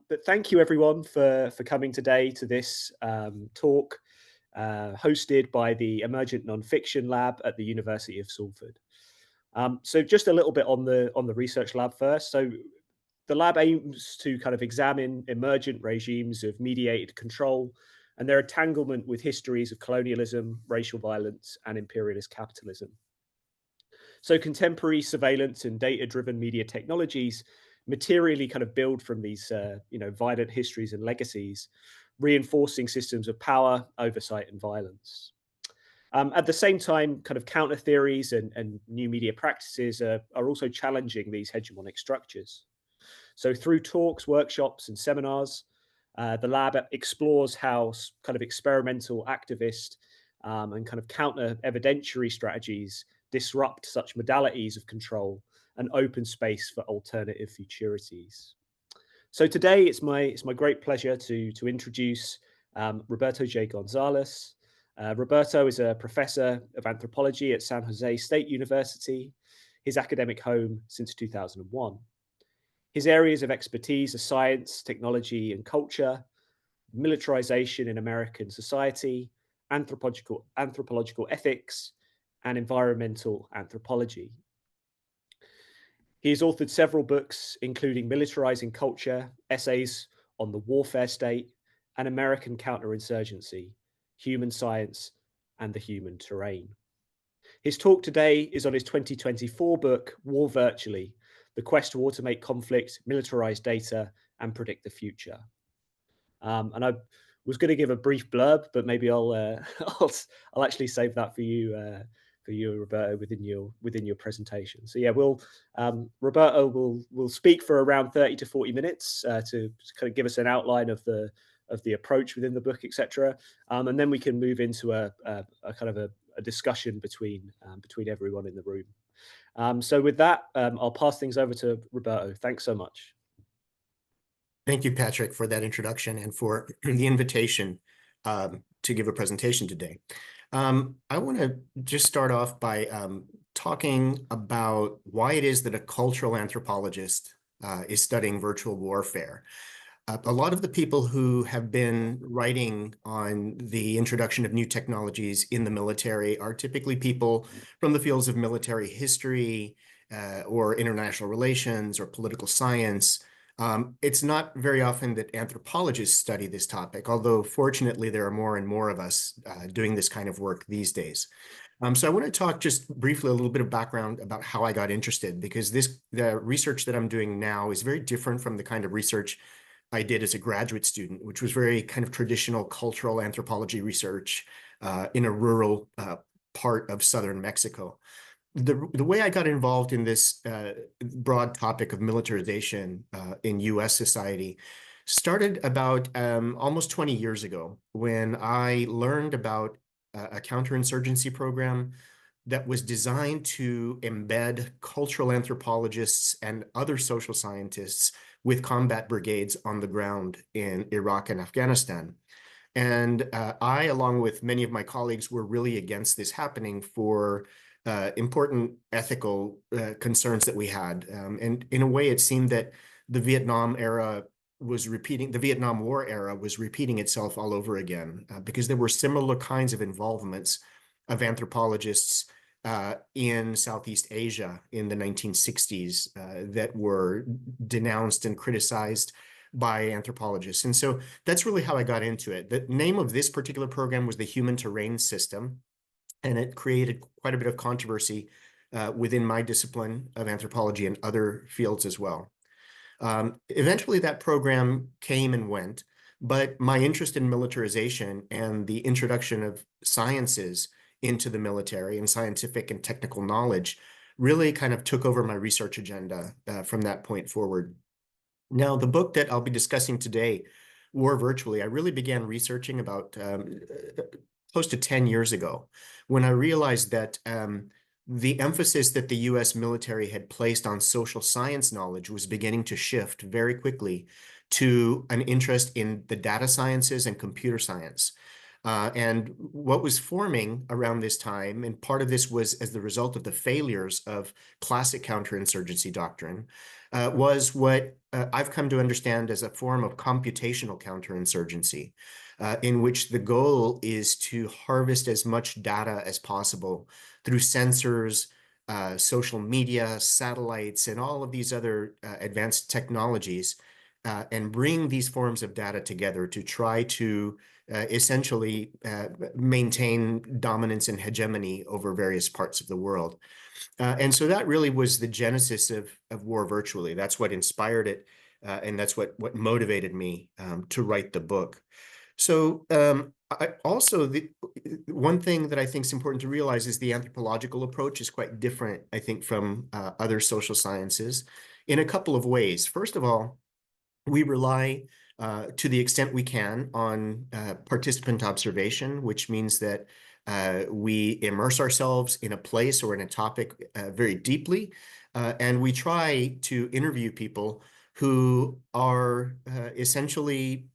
But thank you everyone for coming today to this talk hosted by the Emergent Nonfiction Lab at the University of Salford. So just a little bit on the research lab first. So the lab aims to kind of examine emergent regimes of mediated control and their entanglement with histories of colonialism, racial violence, and imperialist capitalism. So contemporary surveillance and data-driven media technologies materially kind of build from these, violent histories and legacies, reinforcing systems of power, oversight, and violence. At the same time, kind of counter theories and new media practices are also challenging these hegemonic structures. So through talks, workshops, and seminars, the lab explores how kind of experimental activist and kind of counter evidentiary strategies disrupt such modalities of control and open space for alternative futurities. So today it's my great pleasure to introduce Roberto J. González. Roberto is a professor of anthropology at San Jose State University, his academic home since 2001. His areas of expertise are science, technology, and culture, militarization in American society, anthropological ethics, and environmental anthropology. He has authored several books, including Militarizing Culture, Essays on the Warfare State, and American Counterinsurgency, Human Science, and the Human Terrain. His talk today is on his 2024 book, War Virtually, The Quest to Automate Conflict, Militarize Data, and Predict the Future. And I was going to give a brief blurb, but maybe I'll I'll actually save that for you, Roberto, within your presentation. So yeah, Roberto will speak for around 30 to 40 minutes to kind of give us an outline of the approach within the book, etc. And then we can move into a kind of a discussion between everyone in the room. So with that, I'll pass things over to Roberto. Thanks so much. Thank you, Patrick, for that introduction and for the invitation to give a presentation today. I want to just start off by talking about why it is that a cultural anthropologist is studying virtual warfare. A lot of the people who have been writing on the introduction of new technologies in the military are typically people from the fields of military history or international relations or political science. It's not very often that anthropologists study this topic, although fortunately there are more and more of us doing this kind of work these days. So I want to talk just briefly a little bit of background about how I got interested, because the research that I'm doing now is very different from the kind of research I did as a graduate student, which was very kind of traditional cultural anthropology research in a rural part of southern Mexico. The way I got involved in this broad topic of militarization in US society started about almost 20 years ago, when I learned about a counterinsurgency program that was designed to embed cultural anthropologists and other social scientists with combat brigades on the ground in Iraq and Afghanistan. And I, along with many of my colleagues, were really against this happening for important ethical concerns that we had. And in a way, it seemed that the Vietnam War era was repeating itself all over again, because there were similar kinds of involvements of anthropologists in Southeast Asia in the 1960s that were denounced and criticized by anthropologists. And so that's really how I got into it. The name of this particular program was the Human Terrain System, and it created quite a bit of controversy within my discipline of anthropology and other fields as well. Eventually, that program came and went, but my interest in militarization and the introduction of sciences into the military and scientific and technical knowledge really kind of took over my research agenda from that point forward. Now, the book that I'll be discussing today, War Virtually, I really began researching about close to 10 years ago, when I realized that the emphasis that the US military had placed on social science knowledge was beginning to shift very quickly to an interest in the data sciences and computer science. And what was forming around this time, and part of this was as the result of the failures of classic counterinsurgency doctrine, was what I've come to understand as a form of computational counterinsurgency, in which the goal is to harvest as much data as possible through sensors, social media, satellites, and all of these other advanced technologies, and bring these forms of data together to try to essentially maintain dominance and hegemony over various parts of the world. And so that really was the genesis of War Virtually. That's what inspired it, and that's what motivated me to write the book. So the one thing that I think is important to realize is the anthropological approach is quite different, I think, from other social sciences in a couple of ways. First of all, we rely to the extent we can on participant observation, which means that we immerse ourselves in a place or in a topic very deeply, and we try to interview people who are essentially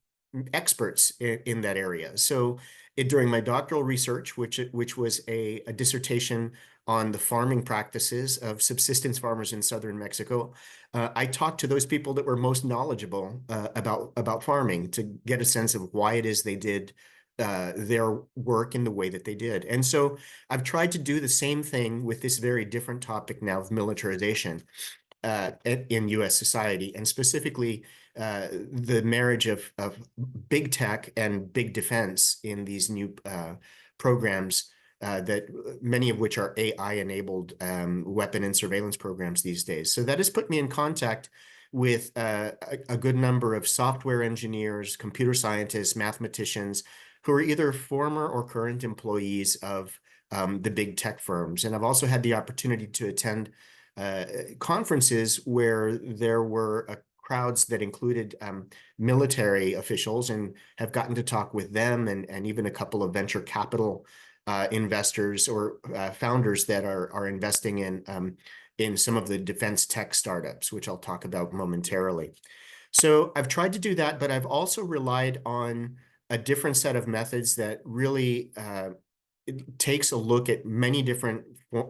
experts in that area. So during my doctoral research, which was a dissertation on the farming practices of subsistence farmers in southern Mexico, I talked to those people that were most knowledgeable about farming to get a sense of why it is they did their work in the way that they did. And so I've tried to do the same thing with this very different topic now of militarization in U.S. society, and specifically the marriage of big tech and big defense in these new programs, that many of which are AI-enabled weapon and surveillance programs these days. So that has put me in contact with a good number of software engineers, computer scientists, mathematicians, who are either former or current employees of the big tech firms. And I've also had the opportunity to attend conferences where there were crowds that included military officials, and have gotten to talk with them, and even a couple of venture capital investors or founders that are investing in some of the defense tech startups, which I'll talk about momentarily. So I've tried to do that, but I've also relied on a different set of methods that really takes a look at many different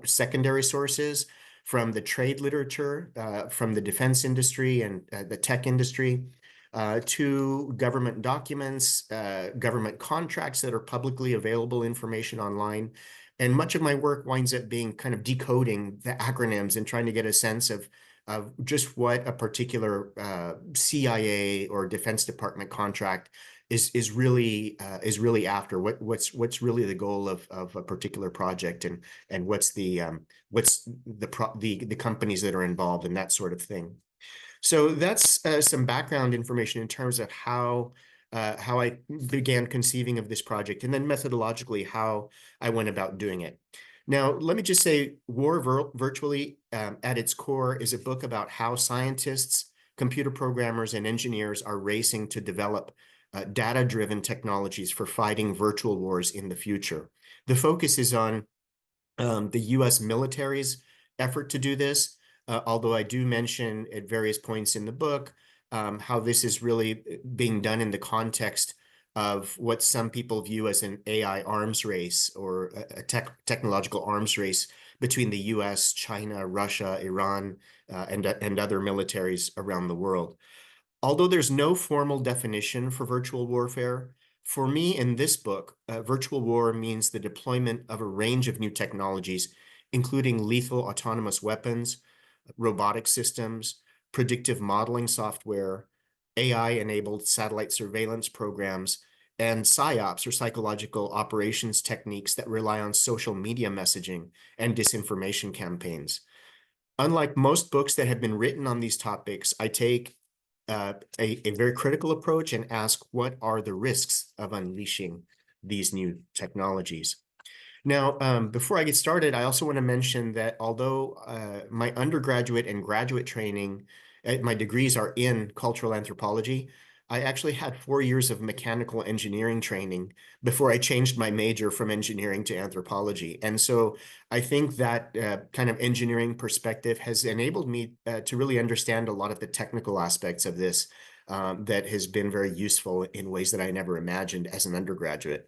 secondary sources, from the trade literature, from the defense industry and the tech industry, to government documents, government contracts that are publicly available information online. And much of my work winds up being kind of decoding the acronyms and trying to get a sense of just what a particular CIA or Defense Department contract is really after, what's really the goal of a particular project, and what's the companies that are involved, and that sort of thing. So that's some background information in terms of how I began conceiving of this project, and then methodologically how I went about doing it. Now, let me just say, War Virtually, at its core, is a book about how scientists, computer programmers, and engineers are racing to develop data-driven technologies for fighting virtual wars in the future. The focus is on the U.S. military's effort to do this, although I do mention at various points in the book how this is really being done in the context of what some people view as an AI arms race, or a technological arms race between the US, China, Russia, Iran, and other militaries around the world. Although there's no formal definition for virtual warfare, for me in this book, virtual war means the deployment of a range of new technologies, including lethal autonomous weapons, robotic systems, predictive modeling software, AI-enabled satellite surveillance programs, and psyops, or psychological operations techniques that rely on social media messaging and disinformation campaigns. Unlike most books that have been written on these topics, I take a very critical approach and ask, what are the risks of unleashing these new technologies? Now, before I get started, I also want to mention that although my undergraduate and graduate training, my degrees are in cultural anthropology, I actually had 4 years of mechanical engineering training before I changed my major from engineering to anthropology. And so I think that kind of engineering perspective has enabled me to really understand a lot of the technical aspects of this, that has been very useful in ways that I never imagined as an undergraduate.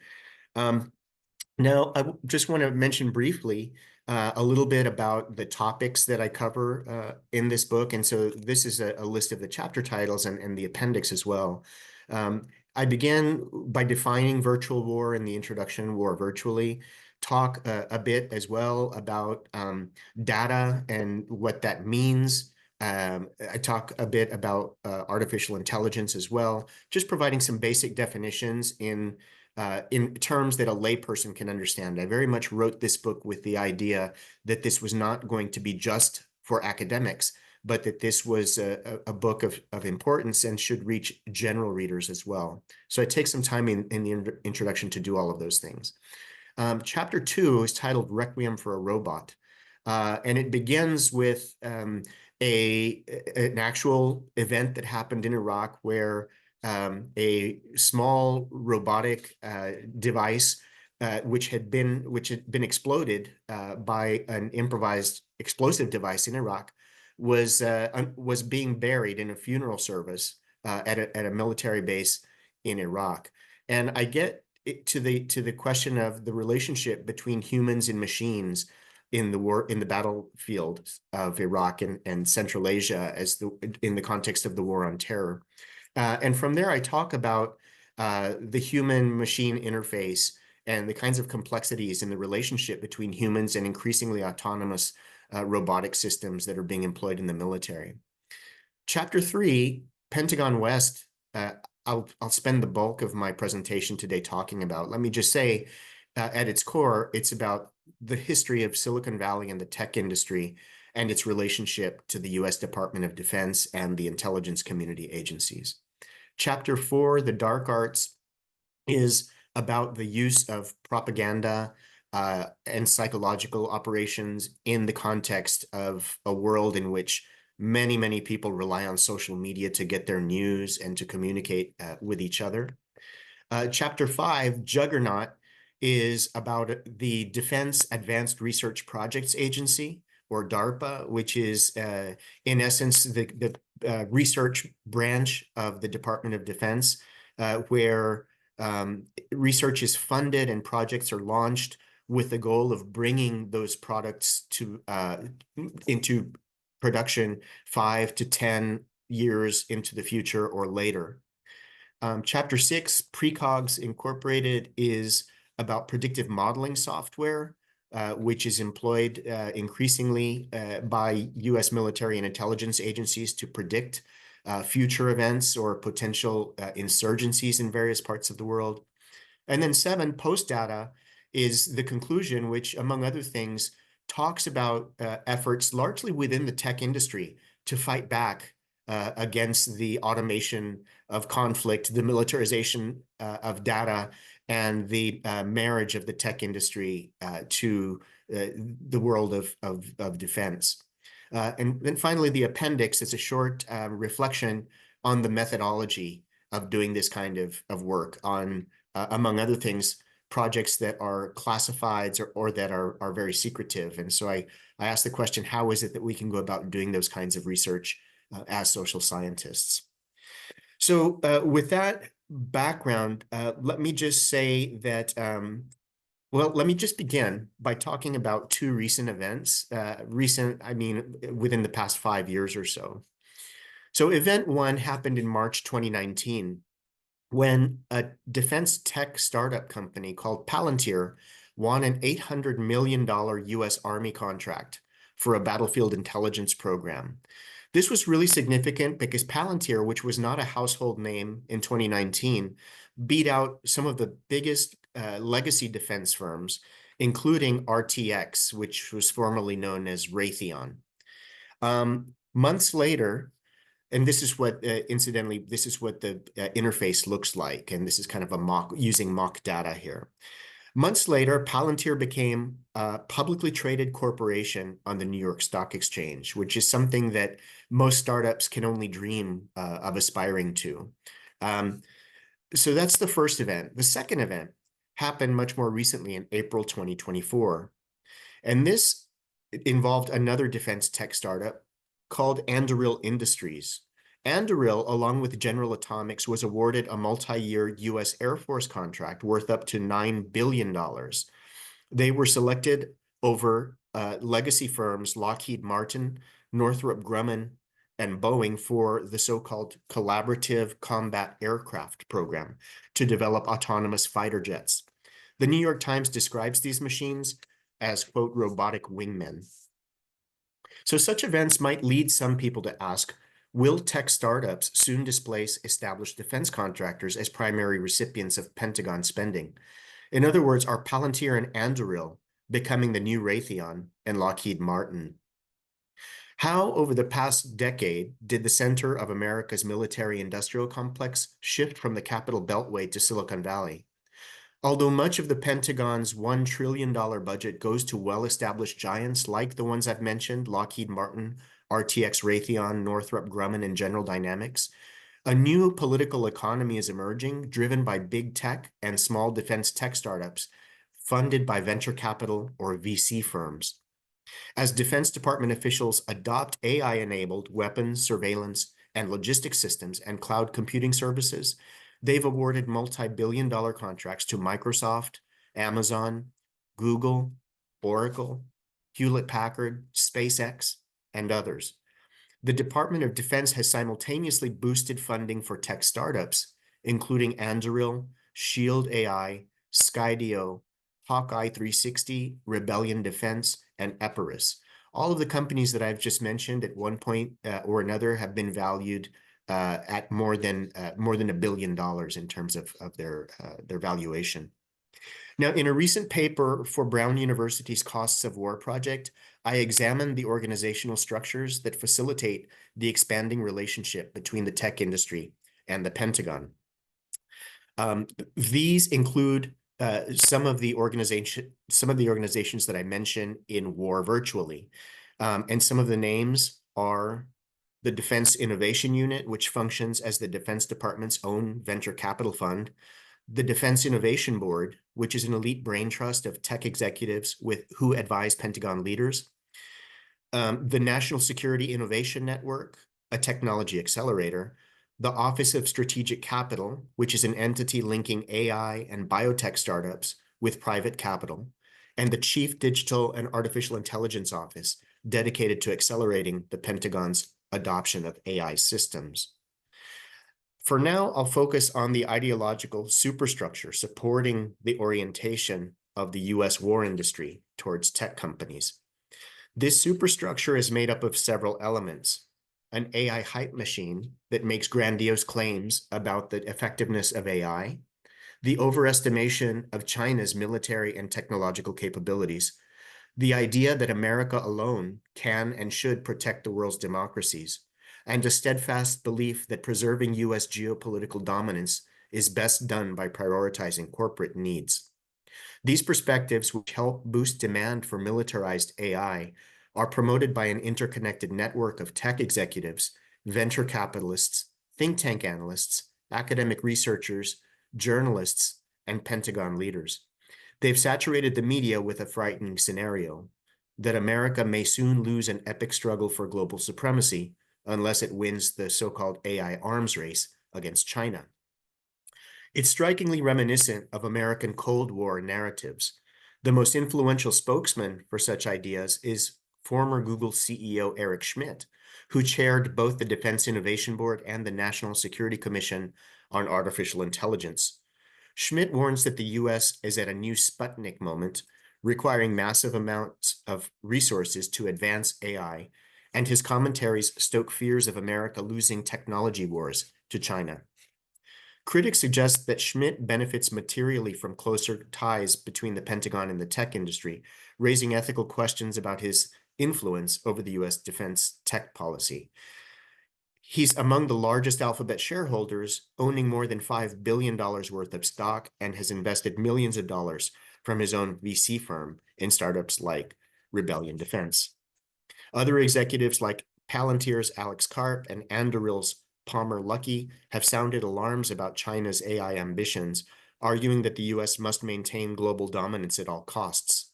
Now, just want to mention briefly a little bit about the topics that I cover in this book. And so this is a list of the chapter titles and the appendix as well. I began by defining virtual war in the introduction, War Virtually, talk a bit as well about data and what that means. I talk a bit about artificial intelligence as well, just providing some basic definitions in terms that a layperson can understand. I very much wrote this book with the idea that this was not going to be just for academics, but that this was a book of importance and should reach general readers as well. So I take some time in the introduction to do all of those things. Chapter 2 is titled Requiem for a Robot, and it begins with an actual event that happened in Iraq where a small robotic device, which had been exploded by an improvised explosive device in Iraq, was being buried in a funeral service at a military base in Iraq. And I get to the question of the relationship between humans and machines in the battlefield of Iraq and Central Asia in the context of the war on terror. And from there, I talk about the human-machine interface and the kinds of complexities in the relationship between humans and increasingly autonomous robotic systems that are being employed in the military. Chapter 3, Pentagon West, I'll spend the bulk of my presentation today talking about. Let me just say, at its core, it's about the history of Silicon Valley and the tech industry and its relationship to the US Department of Defense and the intelligence community agencies. Chapter 4, The Dark Arts, is about the use of propaganda and psychological operations in the context of a world in which many, many people rely on social media to get their news and to communicate with each other. Chapter 5, Juggernaut, is about the Defense Advanced Research Projects Agency, or DARPA, which is in essence the research branch of the Department of Defense, where research is funded and projects are launched with the goal of bringing those products into production 5 to 10 years into the future or later. Chapter 6, Precogs Incorporated, is about predictive modeling software, which is employed increasingly by US military and intelligence agencies to predict future events or potential insurgencies in various parts of the world. And then 7, Post Data, is the conclusion, which, among other things, talks about efforts largely within the tech industry to fight back against the automation of conflict, the militarization of data, and the marriage of the tech industry to the world of defense. And then finally, the appendix is a short reflection on the methodology of doing this kind of work on, among other things, projects that are classifieds or that are very secretive. And so I asked the question, how is it that we can go about doing those kinds of research as social scientists? So with that background, let me just say that, well, let me just begin by talking about 2 recent events. I mean, within the past 5 years or so. So event 1 happened in March 2019, when a defense tech startup company called Palantir won an $800 million US Army contract for a battlefield intelligence program. This was really significant because Palantir, which was not a household name in 2019, beat out some of the biggest legacy defense firms, including RTX, which was formerly known as Raytheon. Months later, and this is what, incidentally, this is what the interface looks like. And this is kind of using mock data here. Months later, Palantir became a publicly traded corporation on the New York Stock Exchange, which is something that most startups can only dream of aspiring to. So that's the first event. The second event happened much more recently in April 2024. And this involved another defense tech startup called Anduril Industries. Anduril, along with General Atomics, was awarded a multi-year U.S. Air Force contract worth up to $9 billion. They were selected over legacy firms Lockheed Martin, Northrop Grumman, and Boeing for the so-called Collaborative Combat Aircraft program to develop autonomous fighter jets. The New York Times describes these machines as, quote, robotic wingmen. So such events might lead some people to ask, will tech startups soon displace established defense contractors as primary recipients of Pentagon spending? In other words, are Palantir and Anduril becoming the new Raytheon and Lockheed Martin? How, over the past decade, did the center of America's military-industrial complex shift from the Capital Beltway to Silicon Valley? Although much of the Pentagon's $1 trillion budget goes to well-established giants like the ones I've mentioned, Lockheed Martin, RTX Raytheon, Northrop Grumman, and General Dynamics, a new political economy is emerging, driven by big tech and small defense tech startups, funded by venture capital or VC firms. As Defense Department officials adopt AI-enabled weapons, surveillance, and logistics systems and cloud computing services, they've awarded multi-billion-dollar contracts to Microsoft, Amazon, Google, Oracle, Hewlett-Packard, SpaceX, and others. The Department of Defense has simultaneously boosted funding for tech startups, including Anduril, Shield AI, Skydio, Hawkeye 360, Rebellion Defense, and Epirus. All of the companies that I've just mentioned at one point or another have been valued at more than $1 billion in terms of their valuation. Now, in a recent paper for Brown University's Costs of War project, I examined the organizational structures that facilitate the expanding relationship between the tech industry and the Pentagon. These include some of the organizations that I mentioned in War Virtually, and some of the names are the Defense Innovation Unit, which functions as the Defense Department's own venture capital fund, the Defense Innovation Board, which is an elite brain trust of tech executives who advise Pentagon leaders, the National Security Innovation Network, a technology accelerator, the Office of Strategic Capital, which is an entity linking AI and biotech startups with private capital, and the Chief Digital and Artificial Intelligence Office, dedicated to accelerating the Pentagon's adoption of AI systems. For now, I'll focus on the ideological superstructure supporting the orientation of the US war industry towards tech companies. This superstructure is made up of several elements: an AI hype machine that makes grandiose claims about the effectiveness of AI, the overestimation of China's military and technological capabilities, the idea that America alone can and should protect the world's democracies, and a steadfast belief that preserving US geopolitical dominance is best done by prioritizing corporate needs. These perspectives, which help boost demand for militarized AI, are promoted by an interconnected network of tech executives, venture capitalists, think tank analysts, academic researchers, journalists, and Pentagon leaders. They've saturated the media with a frightening scenario that America may soon lose an epic struggle for global supremacy unless it wins the so-called AI arms race against China. It's strikingly reminiscent of American Cold War narratives. The most influential spokesman for such ideas is former Google CEO Eric Schmidt, who chaired both the Defense Innovation Board and the National Security Commission on Artificial Intelligence. Schmidt warns that the US is at a new Sputnik moment, requiring massive amounts of resources to advance AI, and his commentaries stoke fears of America losing technology wars to China. Critics suggest that Schmidt benefits materially from closer ties between the Pentagon and the tech industry, raising ethical questions about his influence over the US defense tech policy. He's among the largest Alphabet shareholders, owning more than $5 billion worth of stock, and has invested millions of dollars from his own VC firm in startups like Rebellion Defense. Other executives like Palantir's Alex Karp and Anduril's Palmer Luckey have sounded alarms about China's AI ambitions, arguing that the US must maintain global dominance at all costs.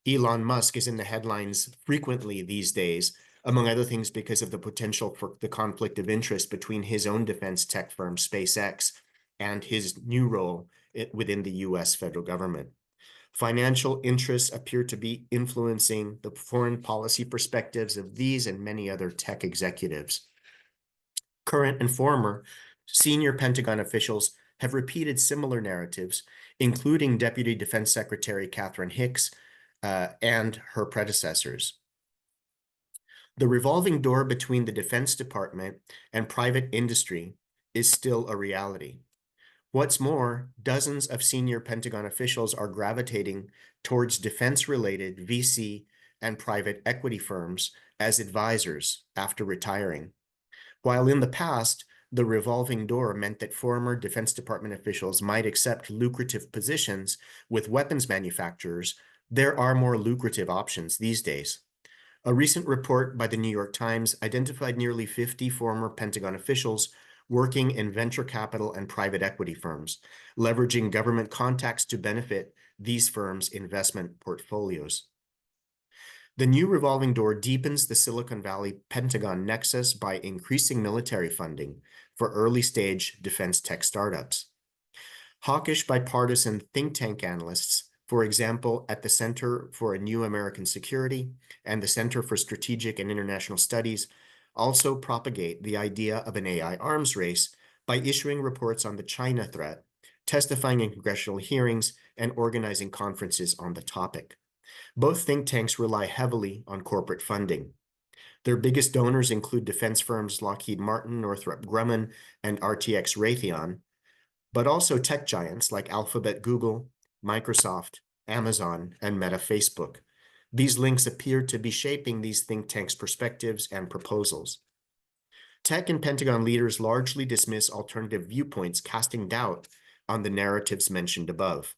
Elon Musk is in the headlines frequently these days among other things because of the potential for the conflict of interest between his own defense tech firm, SpaceX, and his new role within the US federal government. Financial interests appear to be influencing the foreign policy perspectives of these and many other tech executives. Current and former senior Pentagon officials have repeated similar narratives, including Deputy Defense Secretary Catherine Hicks and her predecessors. The revolving door between the Defense Department and private industry is still a reality. What's more, dozens of senior Pentagon officials are gravitating towards defense-related VC and private equity firms as advisors after retiring. While in the past, the revolving door meant that former Defense Department officials might accept lucrative positions with weapons manufacturers, there are more lucrative options these days. A recent report by the New York Times identified nearly 50 former Pentagon officials working in venture capital and private equity firms, leveraging government contacts to benefit these firms' investment portfolios. The new revolving door deepens the Silicon Valley-Pentagon nexus by increasing military funding for early-stage defense tech startups. Hawkish bipartisan think tank analysts, for example, at the Center for a New American Security and the Center for Strategic and International Studies, also propagate the idea of an AI arms race by issuing reports on the China threat, testifying in congressional hearings, and organizing conferences on the topic. Both think tanks rely heavily on corporate funding. Their biggest donors include defense firms Lockheed Martin, Northrop Grumman, and RTX Raytheon, but also tech giants like Alphabet, Google, Microsoft, Amazon, and Meta Facebook. These links appear to be shaping these think tanks' perspectives and proposals. Tech and Pentagon leaders largely dismiss alternative viewpoints, casting doubt on the narratives mentioned above.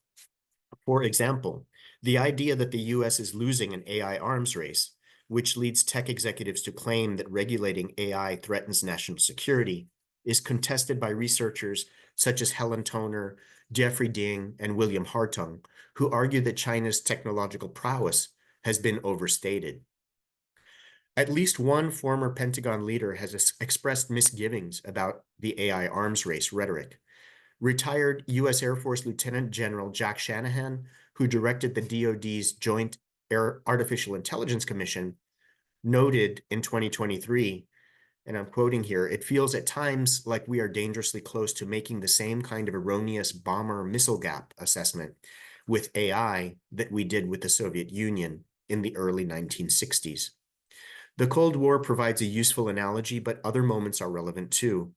For example, the idea that the US is losing an AI arms race, which leads tech executives to claim that regulating AI threatens national security, is contested by researchers such as Helen Toner, Jeffrey Ding, and William Hartung, who argue that China's technological prowess has been overstated. At least one former Pentagon leader has expressed misgivings about the AI arms race rhetoric. Retired U.S. Air Force Lieutenant General Jack Shanahan, who directed the DoD's Joint Artificial Intelligence Commission, noted in 2023, and I'm quoting here, "It feels at times like we are dangerously close to making the same kind of erroneous bomber missile gap assessment with AI that we did with the Soviet Union in the early 1960s. The Cold War provides a useful analogy, but other moments are relevant too.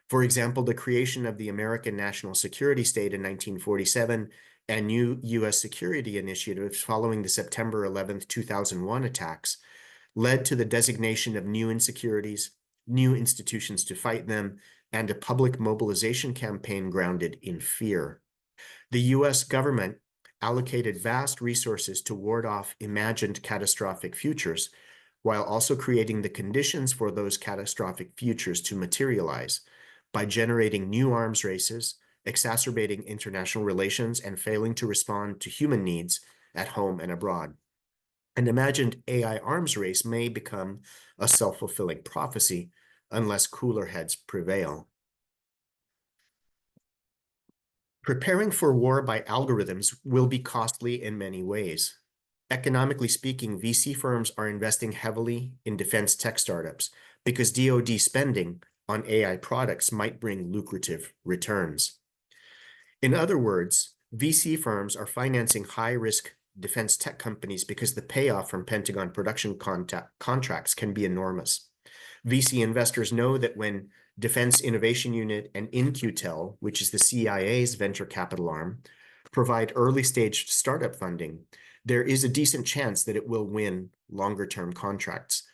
For example, the creation of the American National Security State in 1947 and new U.S. security initiatives following the September 11, 2001 attacks led to the designation of new insecurities, new institutions to fight them, and a public mobilization campaign grounded in fear. The U.S. government allocated vast resources to ward off imagined catastrophic futures, while also creating the conditions for those catastrophic futures to materialize by generating new arms races, exacerbating international relations, and failing to respond to human needs at home and abroad. An imagined AI arms race may become a self-fulfilling prophecy unless cooler heads prevail. Preparing for war by algorithms will be costly in many ways. Economically speaking, VC firms are investing heavily in defense tech startups because DoD spending on AI products might bring lucrative returns. In other words, VC firms are financing high-risk defense tech companies because the payoff from Pentagon production contracts can be enormous. VC investors know that when Defense Innovation Unit and In-Q-Tel, which is the CIA's venture capital arm, provide early-stage startup funding, there is a decent chance that it will win longer-term contracts.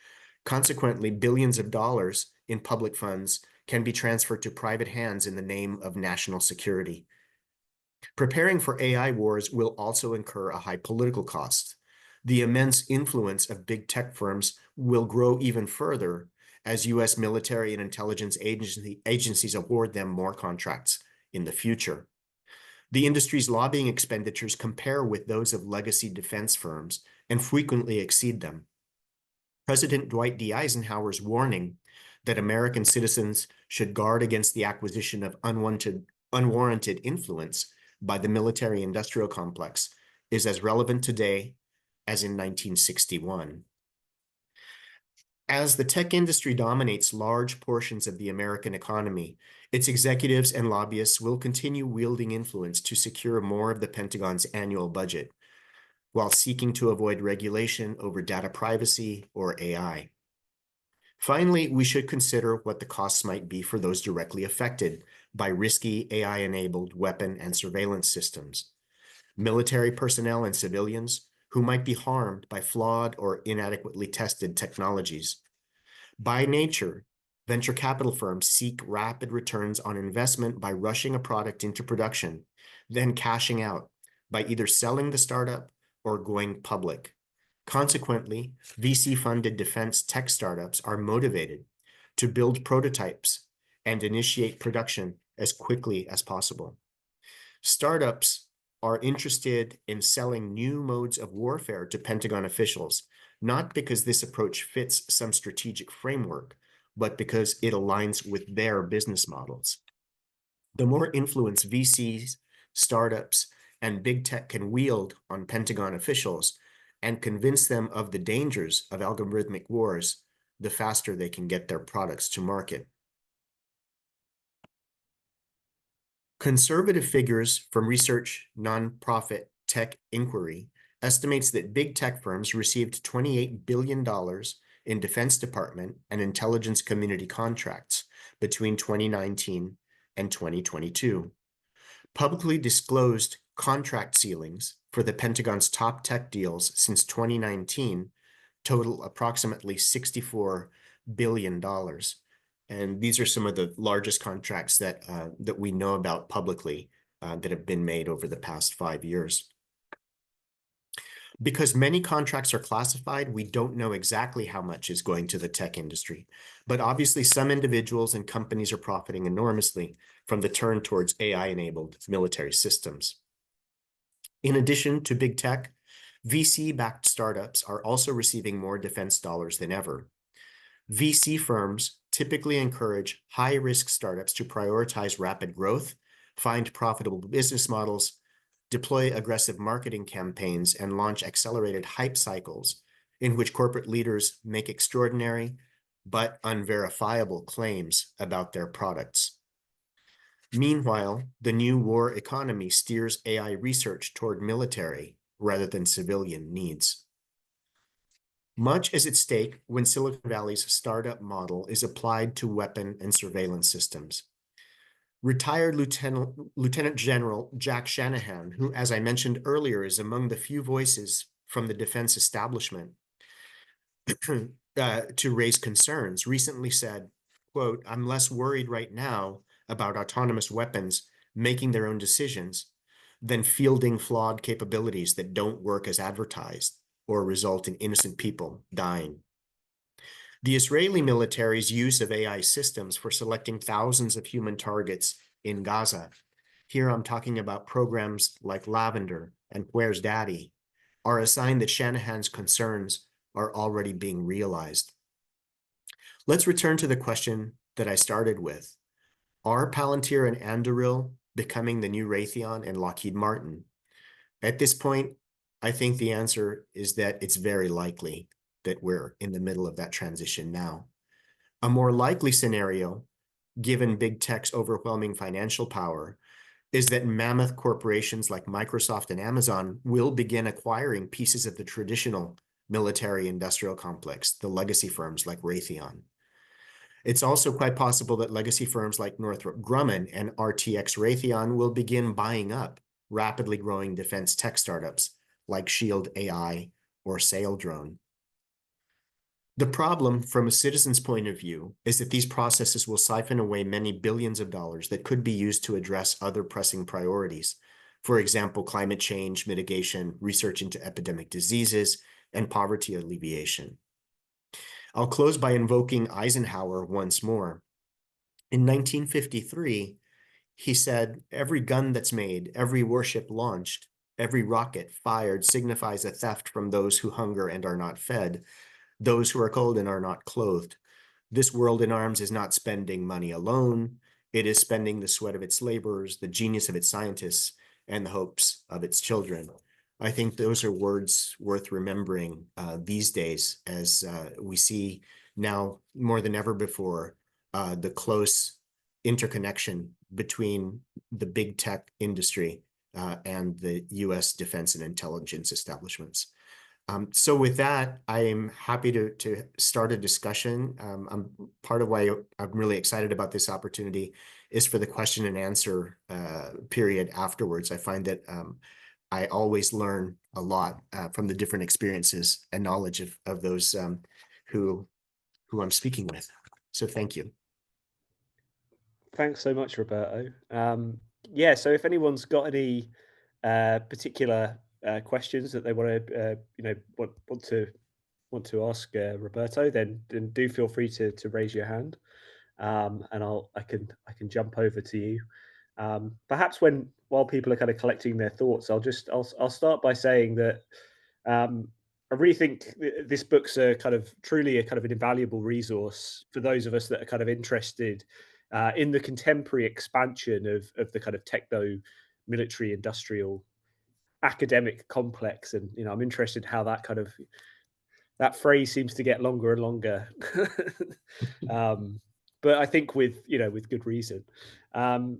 Consequently, billions of dollars in public funds can be transferred to private hands in the name of national security. Preparing for AI wars will also incur a high political cost. The immense influence of big tech firms will grow even further as U.S. military and intelligence agencies award them more contracts in the future. The industry's lobbying expenditures compare with those of legacy defense firms and frequently exceed them. President Dwight D. Eisenhower's warning that American citizens should guard against the acquisition of unwarranted influence by the military-industrial complex is as relevant today as in 1961. As the tech industry dominates large portions of the American economy, its executives and lobbyists will continue wielding influence to secure more of the Pentagon's annual budget, while seeking to avoid regulation over data privacy or AI. Finally, we should consider what the costs might be for those directly affected by risky AI-enabled weapon and surveillance systems. Military personnel and civilians who might be harmed by flawed or inadequately tested technologies. By nature, venture capital firms seek rapid returns on investment by rushing a product into production, then cashing out by either selling the startup or going public. Consequently, VC-funded defense tech startups are motivated to build prototypes and initiate production as quickly as possible. Startups are interested in selling new modes of warfare to Pentagon officials, not because this approach fits some strategic framework, but because it aligns with their business models. The more influence VCs, startups, and big tech can wield on Pentagon officials and convince them of the dangers of algorithmic wars, the faster they can get their products to market. Conservative figures from research nonprofit Tech Inquiry estimates that big tech firms received $28 billion in Defense Department and intelligence community contracts between 2019 and 2022. Publicly disclosed contract ceilings for the Pentagon's top tech deals since 2019 total approximately $64 billion. And these are some of the largest contracts that we know about publicly that have been made over the past 5 years. Because many contracts are classified, we don't know exactly how much is going to the tech industry. But obviously, some individuals and companies are profiting enormously from the turn towards AI-enabled military systems. In addition to big tech, VC-backed startups are also receiving more defense dollars than ever. VC firms typically encourage high-risk startups to prioritize rapid growth, find profitable business models, deploy aggressive marketing campaigns, and launch accelerated hype cycles in which corporate leaders make extraordinary but unverifiable claims about their products. Meanwhile, the new war economy steers AI research toward military rather than civilian needs. Much is at stake when Silicon Valley's startup model is applied to weapon and surveillance systems. Retired Lieutenant General Jack Shanahan, who, as I mentioned earlier, is among the few voices from the defense establishment to raise concerns, recently said, quote, "I'm less worried right now about autonomous weapons making their own decisions than fielding flawed capabilities that don't work as advertised or result in innocent people dying." The Israeli military's use of AI systems for selecting thousands of human targets in Gaza, here I'm talking about programs like Lavender and Where's Daddy, are a sign that Shanahan's concerns are already being realized. Let's return to the question that I started with. Are Palantir and Anduril becoming the new Raytheon and Lockheed Martin? At this point, I think the answer is that it's very likely that we're in the middle of that transition now. A more likely scenario, given big tech's overwhelming financial power, is that mammoth corporations like Microsoft and Amazon will begin acquiring pieces of the traditional military-industrial complex, the legacy firms like Raytheon. It's also quite possible that legacy firms like Northrop Grumman and RTX Raytheon will begin buying up rapidly growing defense tech startups like Shield AI or Saildrone. The problem, from a citizen's point of view, is that these processes will siphon away many billions of dollars that could be used to address other pressing priorities. For example, climate change mitigation, research into epidemic diseases, and poverty alleviation. I'll close by invoking Eisenhower once more. In 1953, he said, "Every gun that's made, every warship launched, every rocket fired signifies a theft from those who hunger and are not fed. those who are cold and are not clothed. This world in arms is not spending money alone. It is spending the sweat of its laborers, the genius of its scientists, and the hopes of its children. I think those are words worth remembering these days, as we see now more than ever before the close interconnection between the big tech industry and the US defense and intelligence establishments. So with that, I am happy to start a discussion. Part of why I'm really excited about this opportunity is for the question and answer period afterwards. I find that I always learn a lot from the different experiences and knowledge of those who I'm speaking with. So thank you. Thanks so much, Roberto. Yeah, so if anyone's got any particular questions that they want to, want to ask Roberto, then do feel free to raise your hand, and I can jump over to you. Perhaps while people are kind of collecting their thoughts, I'll start by saying that I really think this book's truly a kind of an invaluable resource for those of us that are kind of interested in the contemporary expansion of the kind of techno military industrial academic complex. And I'm interested how that phrase seems to get longer and longer. But I think with good reason. And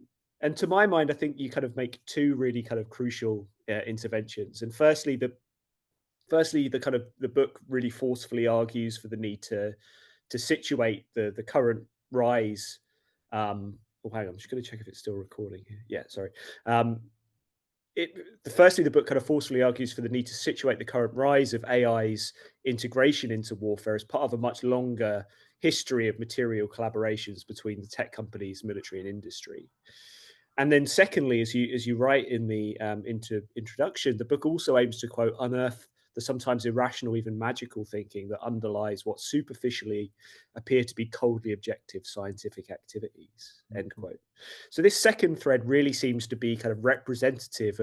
to my mind, I think you kind of make two really kind of crucial interventions. And firstly, the book really forcefully argues for the need to situate the current rise. Oh, hang on, I'm just going to check if it's still recording here. Yeah, sorry. Firstly, the book kind of forcefully argues for the need to situate the current rise of AI's integration into warfare as part of a much longer history of material collaborations between the tech companies, military, and industry. And then, secondly, as you write in the introduction, the book also aims to, quote, unearth the sometimes irrational, even magical thinking that underlies what superficially appear to be coldly objective scientific activities, end quote. So this second thread really seems to be kind of representative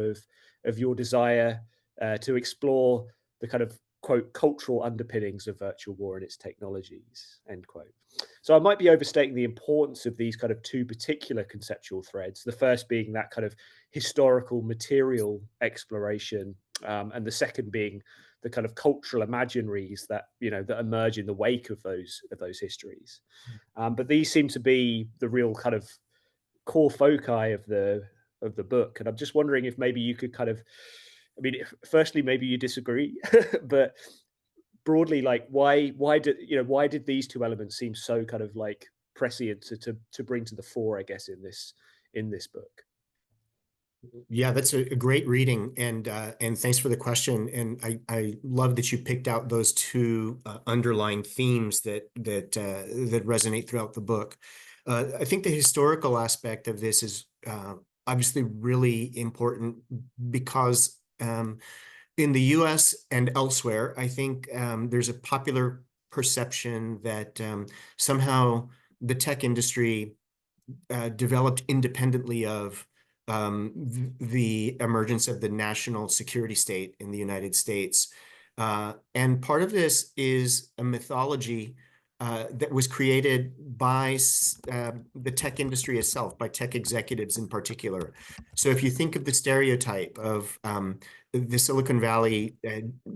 of your desire to explore the kind of, quote, cultural underpinnings of virtual war and its technologies, end quote. So I might be overstating the importance of these kind of two particular conceptual threads, the first being that kind of historical material exploration, and the second being the kind of cultural imaginaries that that emerge in the wake of those histories. But these seem to be the real kind of core foci of the book. And I'm just wondering if maybe you could kind of, firstly, maybe you disagree, but broadly, like why did these two elements seem so kind of like prescient to bring to the fore, I guess, in this book? Yeah, that's a great reading, and thanks for the question. And I love that you picked out those two underlying themes that resonate throughout the book. I think the historical aspect of this is obviously really important because in the US and elsewhere, I think there's a popular perception that somehow the tech industry developed independently of the emergence of the national security state in the United States. And part of this is a mythology that was created by the tech industry itself, by tech executives in particular. So if you think of the stereotype of the Silicon Valley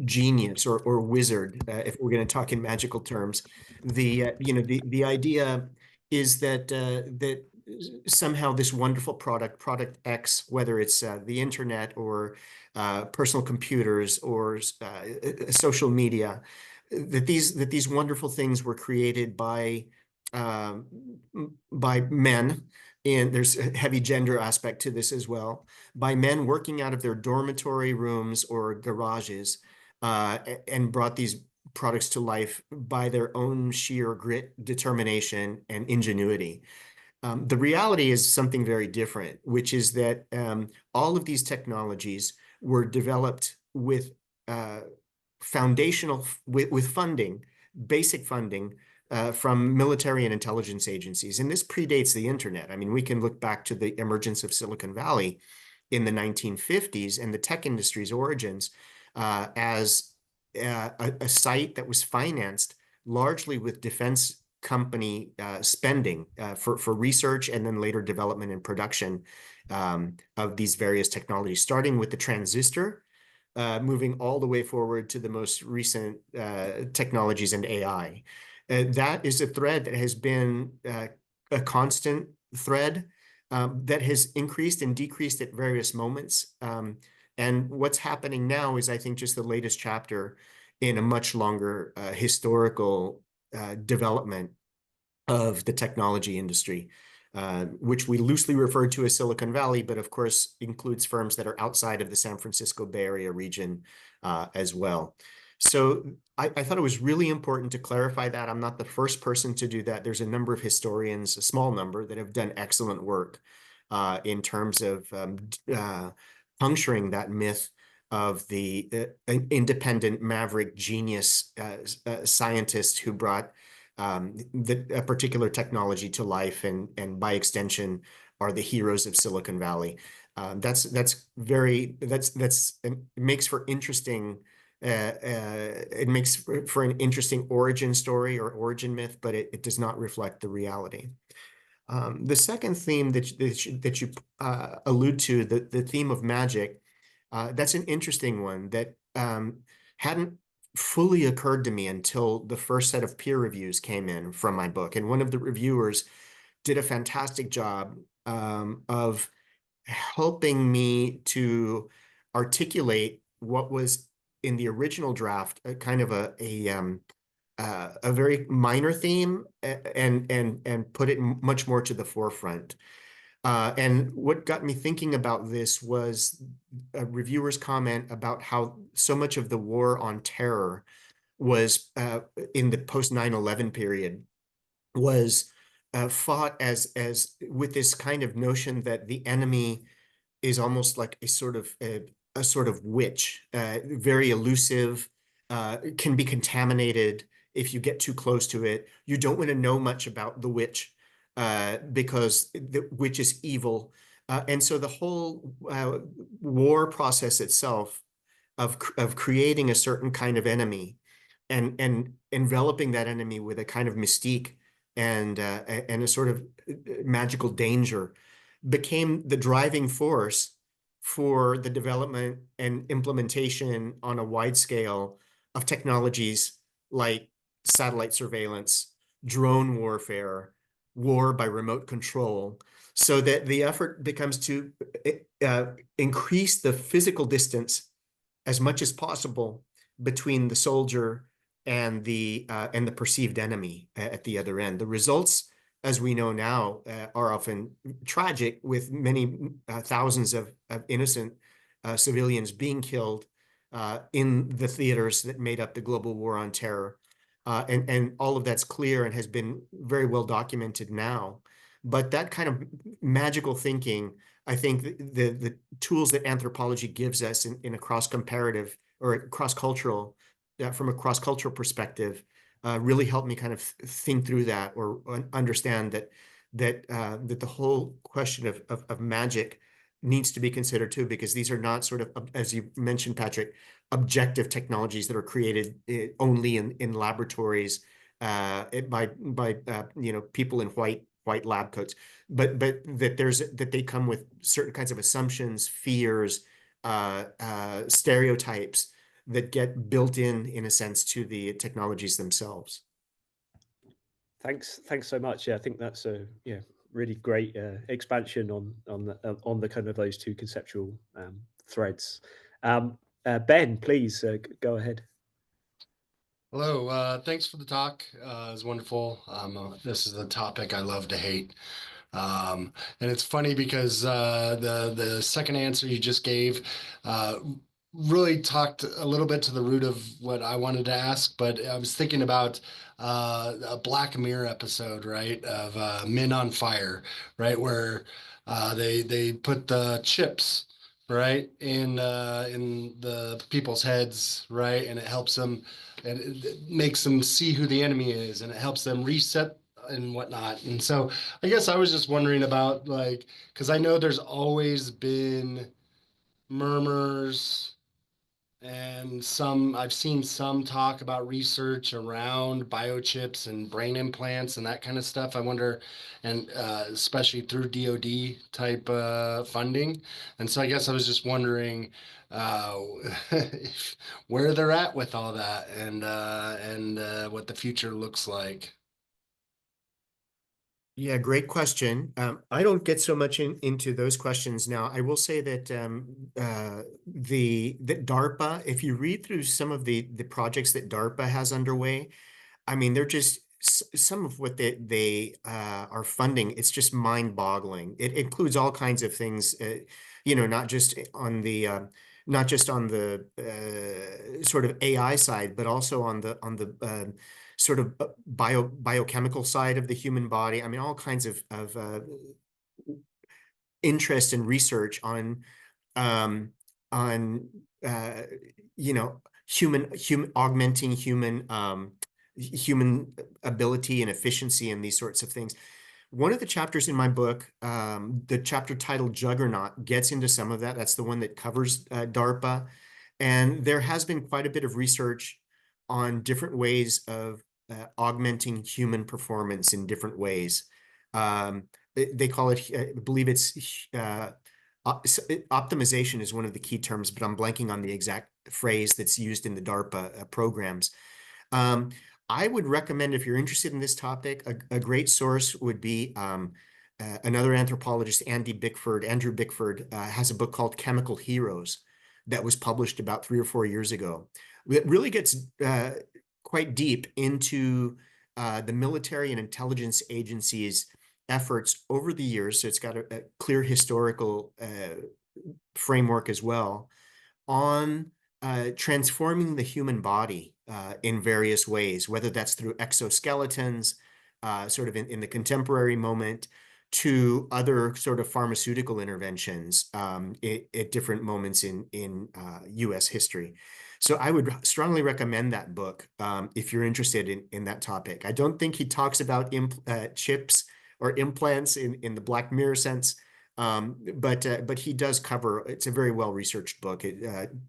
genius or wizard, if we're going to talk in magical terms, the idea is that somehow this wonderful product X, whether it's the internet or personal computers or social media, that these wonderful things were created by men, and there's a heavy gender aspect to this as well, by men working out of their dormitory rooms or garages, and brought these products to life by their own sheer grit, determination, and ingenuity. The reality is something very different, which is that all of these technologies were developed with with funding, basic funding from military and intelligence agencies. And this predates the internet. I mean, we can look back to the emergence of Silicon Valley in the 1950s and the tech industry's origins as a site that was financed largely with defense company spending for research and then later development and production of these various technologies, starting with the transistor, moving all the way forward to the most recent technologies and AI. That is a thread that has been a constant thread that has increased and decreased at various moments. And what's happening now is, I think, just the latest chapter in a much longer historical development of the technology industry, which we loosely refer to as Silicon Valley, but of course includes firms that are outside of the San Francisco Bay Area region as well. So I thought it was really important to clarify that. I'm not the first person to do that. There's a number of historians, a small number, that have done excellent work in terms of puncturing that myth of the independent maverick genius scientist who brought a particular technology to life, and by extension are the heroes of Silicon Valley. It makes for interesting. It makes for an interesting origin story or origin myth, but it does not reflect the reality. The second theme that you allude to, the theme of magic, that's an interesting one that hadn't fully occurred to me until the first set of peer reviews came in from my book. And one of the reviewers did a fantastic job of helping me to articulate what was in the original draft, kind of a very minor theme, and put it much more to the forefront. And what got me thinking about this was a reviewer's comment about how so much of the war on terror was in the post 9/11 period was fought as with this kind of notion that the enemy is almost like a sort of witch, very elusive, can be contaminated if you get too close to it. You don't want to know much about the witch because the witch is evil. And so the whole war process itself of creating a certain kind of enemy and enveloping that enemy with a kind of mystique and a sort of magical danger became the driving force for the development and implementation on a wide scale of technologies like satellite surveillance, drone warfare, war by remote control, so that the effort becomes to increase the physical distance as much as possible between the soldier and the perceived enemy at the other end. The results, as we know now, are often tragic, with many thousands of innocent civilians being killed in the theaters that made up the global war on terror. And all of that's clear and has been very well documented now. But that kind of magical thinking, I think the tools that anthropology gives us in a cross-comparative or cross-cultural, from a cross-cultural perspective, really helped me kind of think through that, or understand that the whole question of magic needs to be considered too, because these are not sort of, as you mentioned, Patrick, objective technologies that are created only in laboratories by people in white lab coats, but that they come with certain kinds of assumptions, fears, stereotypes that get built in a sense, to the technologies themselves. Thanks so much. Yeah, I think that's a really great expansion on the kind of those two conceptual threads. Ben, please go ahead. Hello, thanks for the talk. It was wonderful. This is a topic I love to hate. And it's funny because the second answer you just gave really talked a little bit to the root of what I wanted to ask, but I was thinking about a Black Mirror episode, right, of Men on Fire, right, where they put the chips, right, in the people's heads, right, and it helps them, and it makes them see who the enemy is, and it helps them reset and whatnot. And so I guess I was just wondering about, like, because I know there's always been murmurs And I've seen some talk about research around biochips and brain implants and that kind of stuff. I wonder, and especially through DoD type funding. And so I guess I was just wondering uh, where they're at with all that, and what the future looks like. Yeah, great question. I don't get so much into those questions now. I will say that that DARPA, if you read through some of the projects that DARPA has underway, I mean, they're just some of what they are funding. It's just mind-boggling. It includes all kinds of things, not just on the sort of AI side, but also on the sort of biochemical side of the human body. I mean, all kinds of interest and research um, on human augmenting human ability and efficiency and these sorts of things. One of the chapters in my book, the chapter titled Juggernaut, gets into some of that. That's the one that covers DARPA. And there has been quite a bit of research on different ways of augmenting human performance in different ways. They call it, I believe it's optimization is one of the key terms, but I'm blanking on the exact phrase that's used in the DARPA programs. Um, I would recommend, if you're interested in this topic, a great source would be another anthropologist, Andrew Bickford, has a book called Chemical Heroes that was published about 3 or 4 years ago. It really gets quite deep into the military and intelligence agencies' efforts over the years. So it's got a clear historical framework as well on transforming the human body in various ways, whether that's through exoskeletons, sort of in the contemporary moment, to other sort of pharmaceutical interventions at different moments in U.S. history. So I would strongly recommend that book if you're interested in that topic. I don't think he talks about chips or implants in the Black Mirror sense, but he does cover. It's a very well-researched book,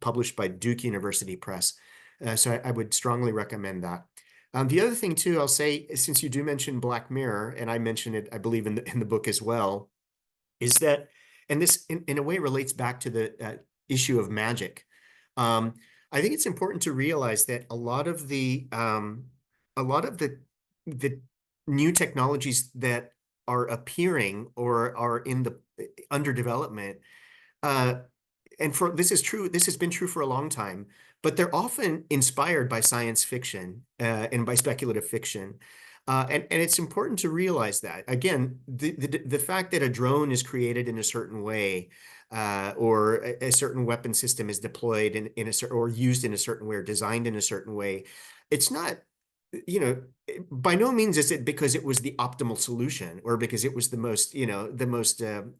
published by Duke University Press. So I would strongly recommend that. The other thing too, I'll say, since you do mention Black Mirror, and I mention it, I believe in the book as well, is that, and this in a way relates back to the issue of magic. Um, I think it's important to realize that a lot of the new technologies that are appearing or are in the under development, uh, and for this is true, this has been true for a long time, but they're often inspired by science fiction and by speculative fiction. And it's important to realize that. Again, the fact that a drone is created in a certain way, or a certain weapon system is deployed in a certain or used in a certain way or designed in a certain way, it's not, by no means is it because it was the optimal solution or because it was the most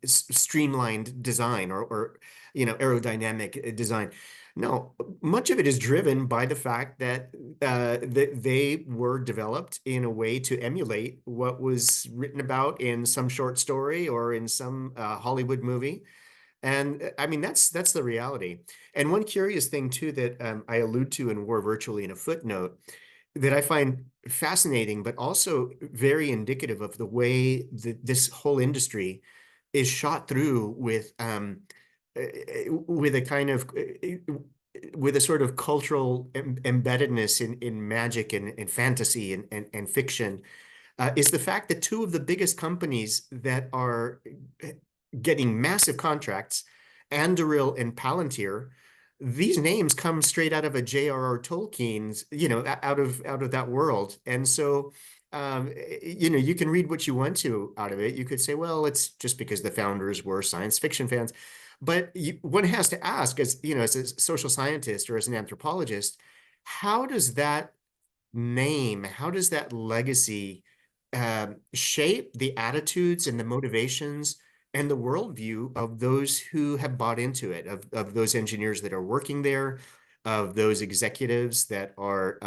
streamlined design or aerodynamic design. No, much of it is driven by the fact that they were developed in a way to emulate what was written about in some short story or in some Hollywood movie. And I mean, that's the reality. And one curious thing too that I allude to in War Virtually in a footnote that I find fascinating, but also very indicative of the way that this whole industry is shot through with a kind of with a sort of cultural embeddedness in magic and fantasy and fiction, is the fact that two of the biggest companies that are getting massive contracts, Anduril and Palantir, these names come straight out of a J.R.R. Tolkien's, out of that world. And so, you can read what you want to out of it. You could say, well, it's just because the founders were science fiction fans. But one has to ask, as a social scientist or as an anthropologist, how does that name, how does that legacy shape the attitudes and the motivations and the worldview of those who have bought into it, of those engineers that are working there, of those executives that are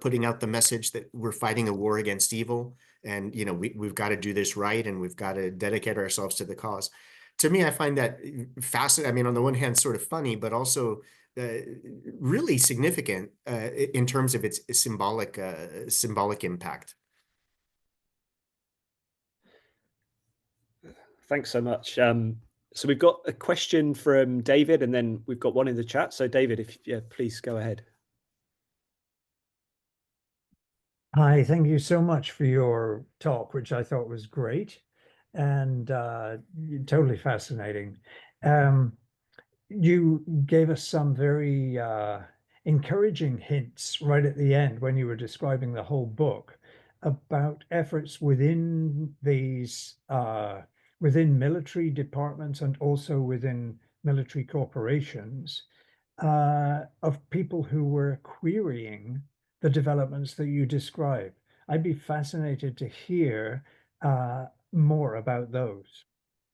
putting out the message that we're fighting a war against evil, and we've got to do this right, and we've got to dedicate ourselves to the cause. To me, I find that fascinating. I mean, on the one hand, sort of funny, but also really significant in terms of its symbolic impact. Thanks so much. So we've got a question from David, and then we've got one in the chat. So David, if please go ahead. Hi, thank you so much for your talk, which I thought was great and totally fascinating. You gave us some very encouraging hints right at the end when you were describing the whole book about efforts within these within military departments and also within military corporations of people who were querying the developments that you describe. I'd be fascinated to hear more about those.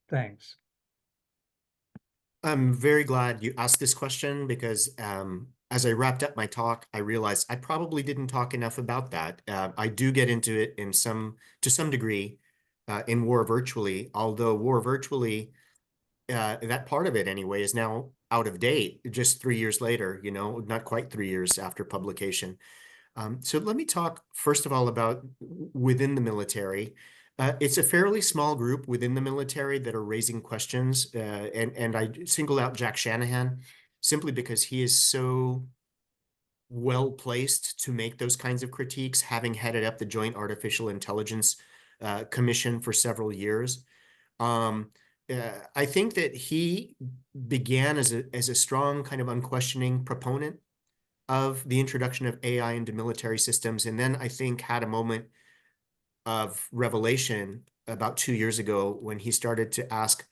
Thanks. I'm very glad you asked this question because as I wrapped up my talk, I realized I probably didn't talk enough about that. I do get into it to some degree in War Virtually, although War Virtually, that part of it anyway, is now out of date just 3 years later, not quite 3 years after publication. So let me talk first of all about within the military. It's a fairly small group within the military that are raising questions, and I single out Jack Shanahan simply because he is so well placed to make those kinds of critiques, having headed up the Joint Artificial Intelligence Commission for several years. I think that he began as a strong kind of unquestioning proponent of the introduction of AI into military systems, and then I think had a moment of revelation about 2 years ago when he started to ask,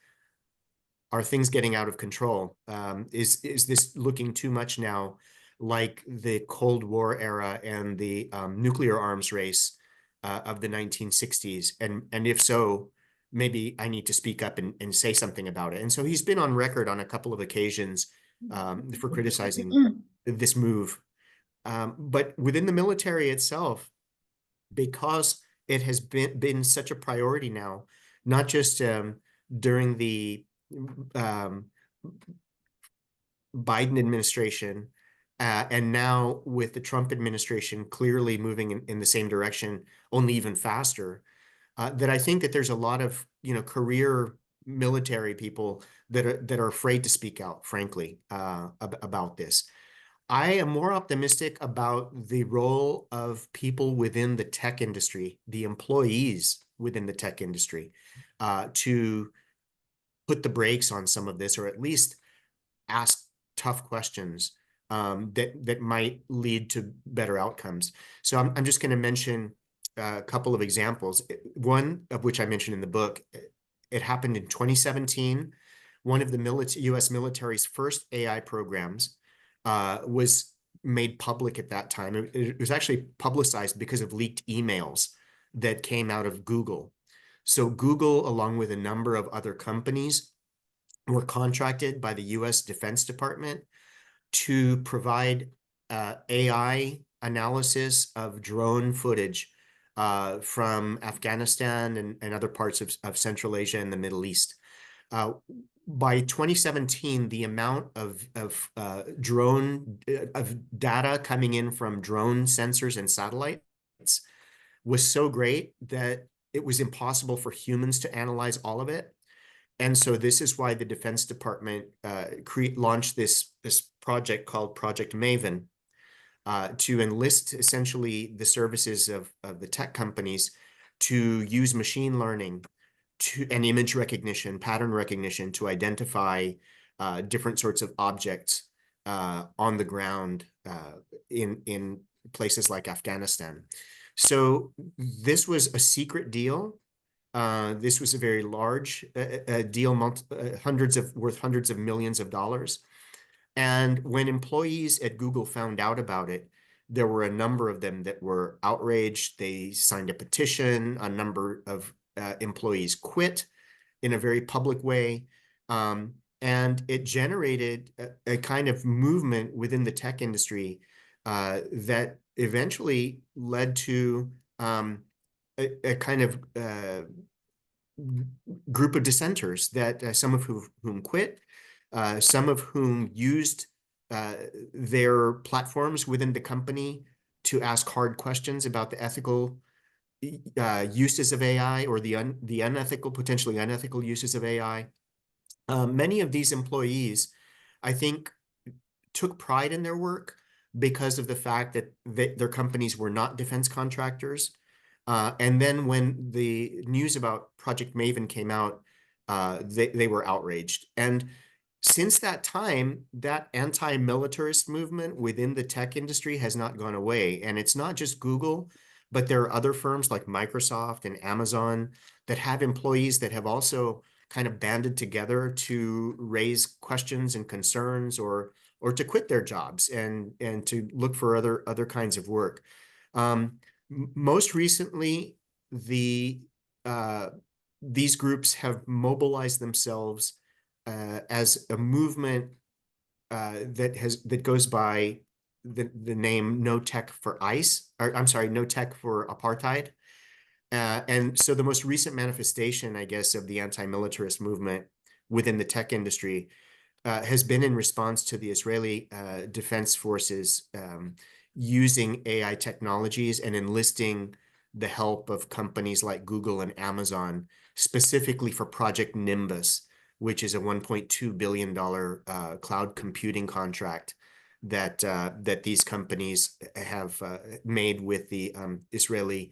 are things getting out of control? Is this looking too much now like the Cold War era and the nuclear arms race of the 1960s? And if so, maybe I need to speak up and say something about it. And so he's been on record on a couple of occasions for criticizing this move. But within the military itself, because it has been such a priority now, not just during the Biden administration, and now with the Trump administration clearly moving in the same direction, only even faster, that I think that there's a lot of career military people that are afraid to speak out, frankly, about this. I am more optimistic about the role of people within the tech industry, the employees within the tech industry, to put the brakes on some of this, or at least ask tough questions that might lead to better outcomes. So I'm just going to mention a couple of examples. One of which I mentioned in the book. It happened in 2017. One of the U.S. military's first AI programs was made public at that time. It was actually publicized because of leaked emails that came out of Google. So Google, along with a number of other companies, were contracted by the U.S. Defense Department to provide AI analysis of drone footage from Afghanistan and other parts of Central Asia and the Middle East. By 2017, the amount of data coming in from drone sensors and satellites was so great that it was impossible for humans to analyze all of it. And so this is why the Defense Department launched this project called Project Maven to enlist essentially the services of the tech companies to use machine learning and image recognition, pattern recognition, to identify different sorts of objects on the ground in places like Afghanistan. So this was a secret deal. This was a very large deal, worth hundreds of millions of dollars. And when employees at Google found out about it, there were a number of them that were outraged. They signed a petition. A number of employees quit in a very public way. And it generated a kind of movement within the tech industry that eventually led to a kind of group of dissenters that some of whom quit, some of whom used their platforms within the company to ask hard questions about the ethical uses of AI, or the unethical, potentially unethical uses of AI. Many of these employees, I think, took pride in their work because of the fact that their companies were not defense contractors. And then when the news about Project Maven came out, they were outraged. And since that time, that anti-militarist movement within the tech industry has not gone away. And it's not just Google, but there are other firms like Microsoft and Amazon that have employees that have also kind of banded together to raise questions and concerns, or to quit their jobs and to look for other kinds of work. Most recently, these groups have mobilized themselves as a movement that goes by the name No Tech for ICE, or I'm sorry, No Tech for Apartheid. And so the most recent manifestation, I guess, of the anti-militarist movement within the tech industry has been in response to the Israeli Defense Forces using AI technologies and enlisting the help of companies like Google and Amazon, specifically for Project Nimbus, which is a $1.2 billion cloud computing contract that these companies have made with the Israeli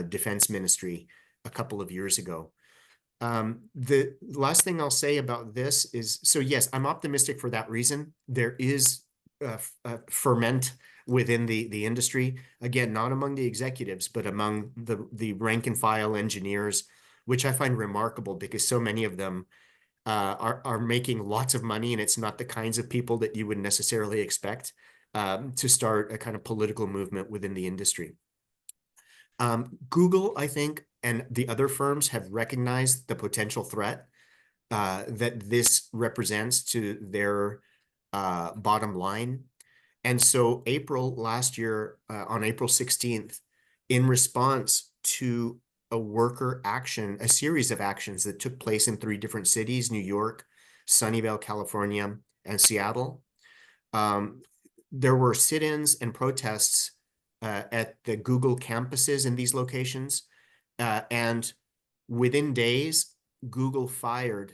Defense Ministry a couple of years ago. The last thing I'll say about this is, so yes, I'm optimistic for that reason. There is ferment within the industry, again, not among the executives, but among the rank and file engineers, which I find remarkable because so many of them are making lots of money, and it's not the kinds of people that you would necessarily expect to start a kind of political movement within the industry. Google, I think, and the other firms have recognized the potential threat that this represents to their bottom line. And so last year, on April 16th, in response to a worker action, a series of actions that took place in 3 different cities, New York, Sunnyvale, California, and Seattle, there were sit-ins and protests at the Google campuses in these locations. And within days, Google fired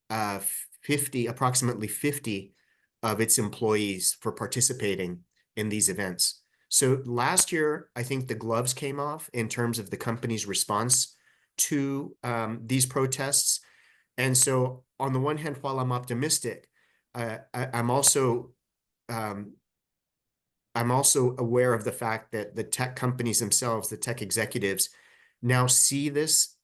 approximately 50 of its employees for participating in these events. So last year, I think the gloves came off in terms of the company's response to these protests. And so on the one hand, while I'm optimistic, I'm also aware of the fact that the tech companies themselves, the tech executives, now see this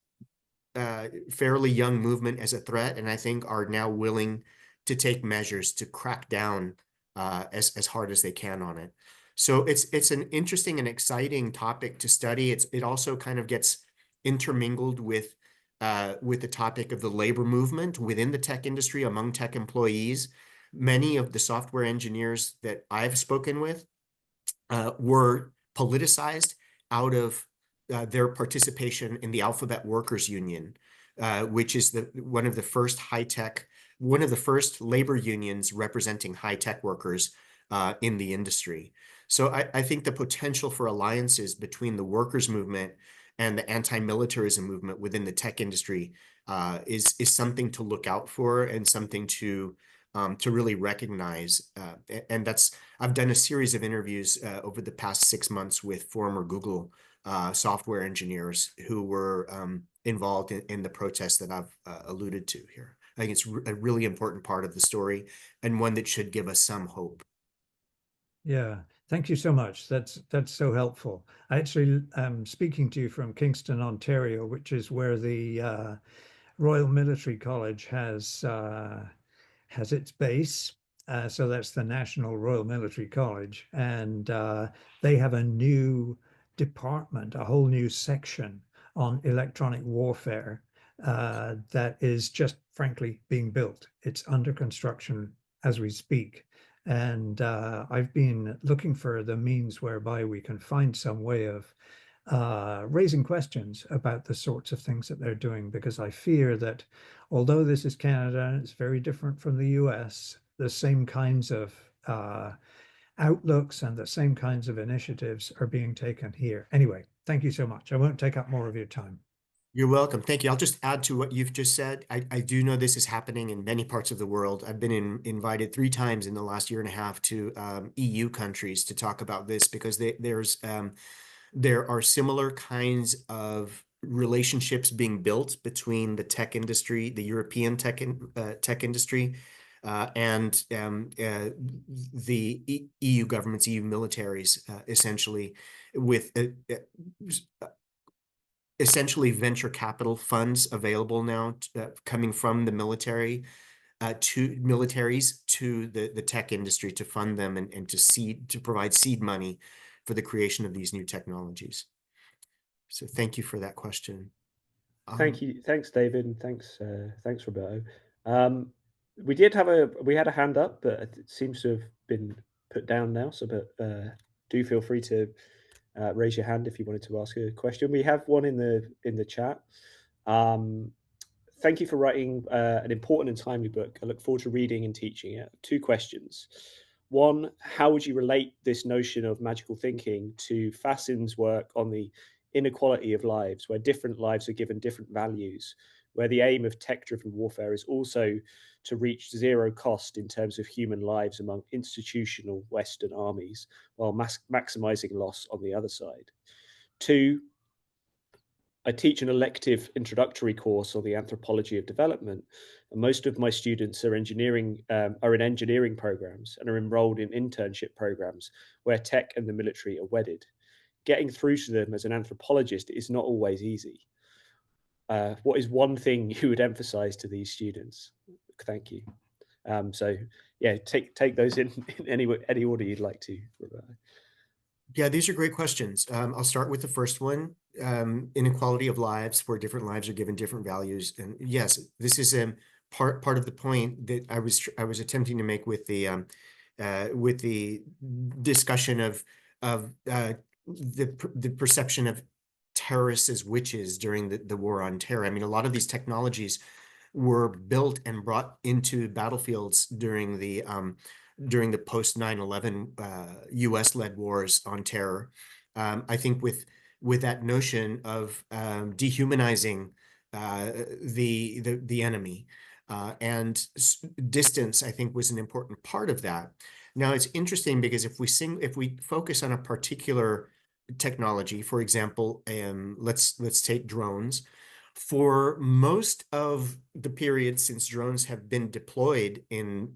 fairly young movement as a threat, and I think are now willing to take measures to crack down as hard as they can on it. So it's an interesting and exciting topic to study. It also kind of gets intermingled with the topic of the labor movement within the tech industry among tech employees. Many of the software engineers that I've spoken with were politicized out of their participation in the Alphabet Workers Union, which is one of the first labor unions representing high-tech workers in the industry. So I think the potential for alliances between the workers' movement and the anti-militarism movement within the tech industry is something to look out for, and something to really recognize. And I've done a series of interviews over the past 6 months with former Google software engineers who were involved in the protests that I've alluded to here. I think it's a really important part of the story, and one that should give us some hope. Yeah, thank you so much. That's so helpful. I actually am speaking to you from Kingston, Ontario, which is where the Royal Military College has its base. So that's the National Royal Military College, and they have a new department, a whole new section on electronic warfare that is just frankly being built. It's under construction as we speak. And I've been looking for the means whereby we can find some way of raising questions about the sorts of things that they're doing, because I fear that although this is Canada and it's very different from the US, the same kinds of outlooks and the same kinds of initiatives are being taken here. Anyway, thank you so much. I won't take up more of your time. You're welcome. Thank you. I'll just add to what you've just said. I do know this is happening in many parts of the world. I've been invited 3 times in the last year and a half to EU countries to talk about this, because there are similar kinds of relationships being built between the tech industry, the European tech industry, and the EU governments, EU militaries, essentially, with essentially venture capital funds available now coming from the militaries to the tech industry to fund them and to provide seed money for the creation of these new technologies. So thank you for that question. Thank you. Thanks, David. And thanks, Roberto. We had a hand up, but it seems to have been put down now. So, do feel free to raise your hand if you wanted to ask a question. We have one in the chat. Thank you for writing an important and timely book. I look forward to reading and teaching it. 2 questions. One, how would you relate this notion of magical thinking to Fassin's work on the inequality of lives, where different lives are given different values, where the aim of tech-driven warfare is also to reach 0 cost in terms of human lives among institutional Western armies, while maximizing loss on the other side? 2, I teach an elective introductory course on the anthropology of development, and most of my students are in engineering programs and are enrolled in internship programs where tech and the military are wedded. Getting through to them as an anthropologist is not always easy. What is one thing you would emphasize to these students? Thank you. So yeah, take those in any order you'd like to, Roberto. Yeah, these are great questions. I'll start with the first one, inequality of lives, where different lives are given different values. And yes, this is part of the point that I was attempting to make with the discussion of the perception of terrorists as witches during the war on terror. I mean, a lot of these technologies were built and brought into battlefields during the post 9/11 US-led wars on terror. I think with that notion of dehumanizing the enemy and distance, I think, was an important part of that. Now, it's interesting because if we focus on a particular technology, for example, let's take drones. For most of the period since drones have been deployed in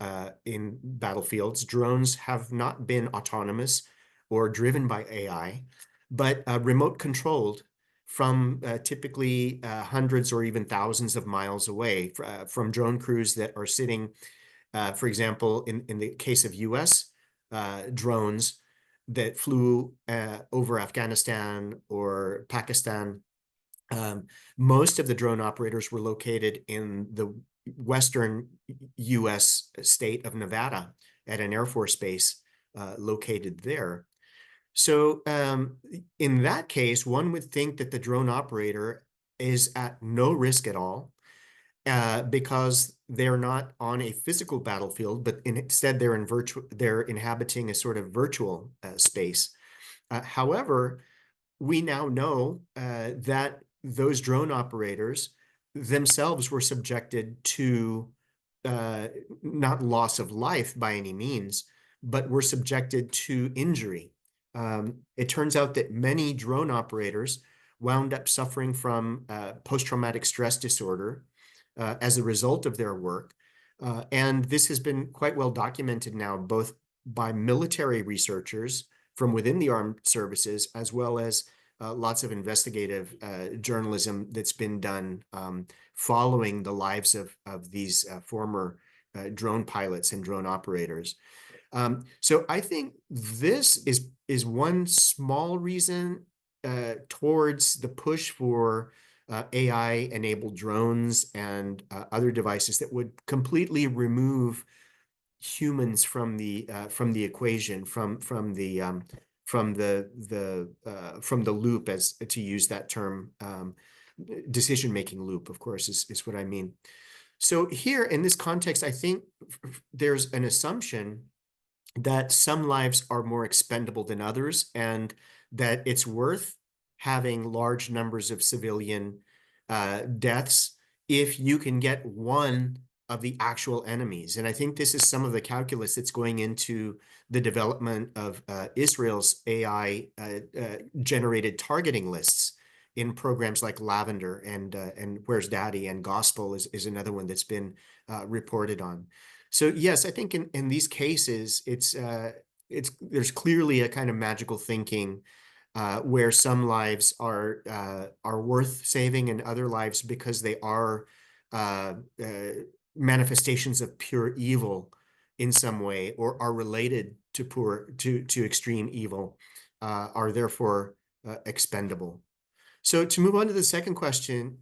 battlefields, drones have not been autonomous or driven by AI, but remote controlled from typically hundreds or even thousands of miles away from drone crews that are sitting, for example, in the case of US drones that flew over Afghanistan or Pakistan. Most of the drone operators were located in the western US state of Nevada at an Air Force base located there. So in that case, one would think that the drone operator is at no risk at all because they're not on a physical battlefield, but instead they're inhabiting a sort of virtual space. However, we now know that those drone operators themselves were subjected to not loss of life by any means, but were subjected to injury. It turns out that many drone operators wound up suffering from post-traumatic stress disorder as a result of their work. And this has been quite well documented now, both by military researchers from within the armed services, as well as lots of investigative journalism that's been done following the lives of these former drone pilots and drone operators. So I think this is one small reason towards the push for AI-enabled drones and other devices that would completely remove humans from the equation, from the loop, as to use that term, decision-making loop, of course, is what I mean. So here in this context, I think there's an assumption that some lives are more expendable than others, and that it's worth having large numbers of civilian deaths if you can get one of the actual enemies. And I think this is some of the calculus that's going into the development of Israel's AI generated targeting lists in programs like Lavender and Where's Daddy, and Gospel is another one that's been reported on. So yes, I think in these cases, there's clearly a kind of magical thinking where some lives are worth saving, and other lives, because they are manifestations of pure evil in some way, or are related to extreme evil, are therefore expendable. So to move on to the second question,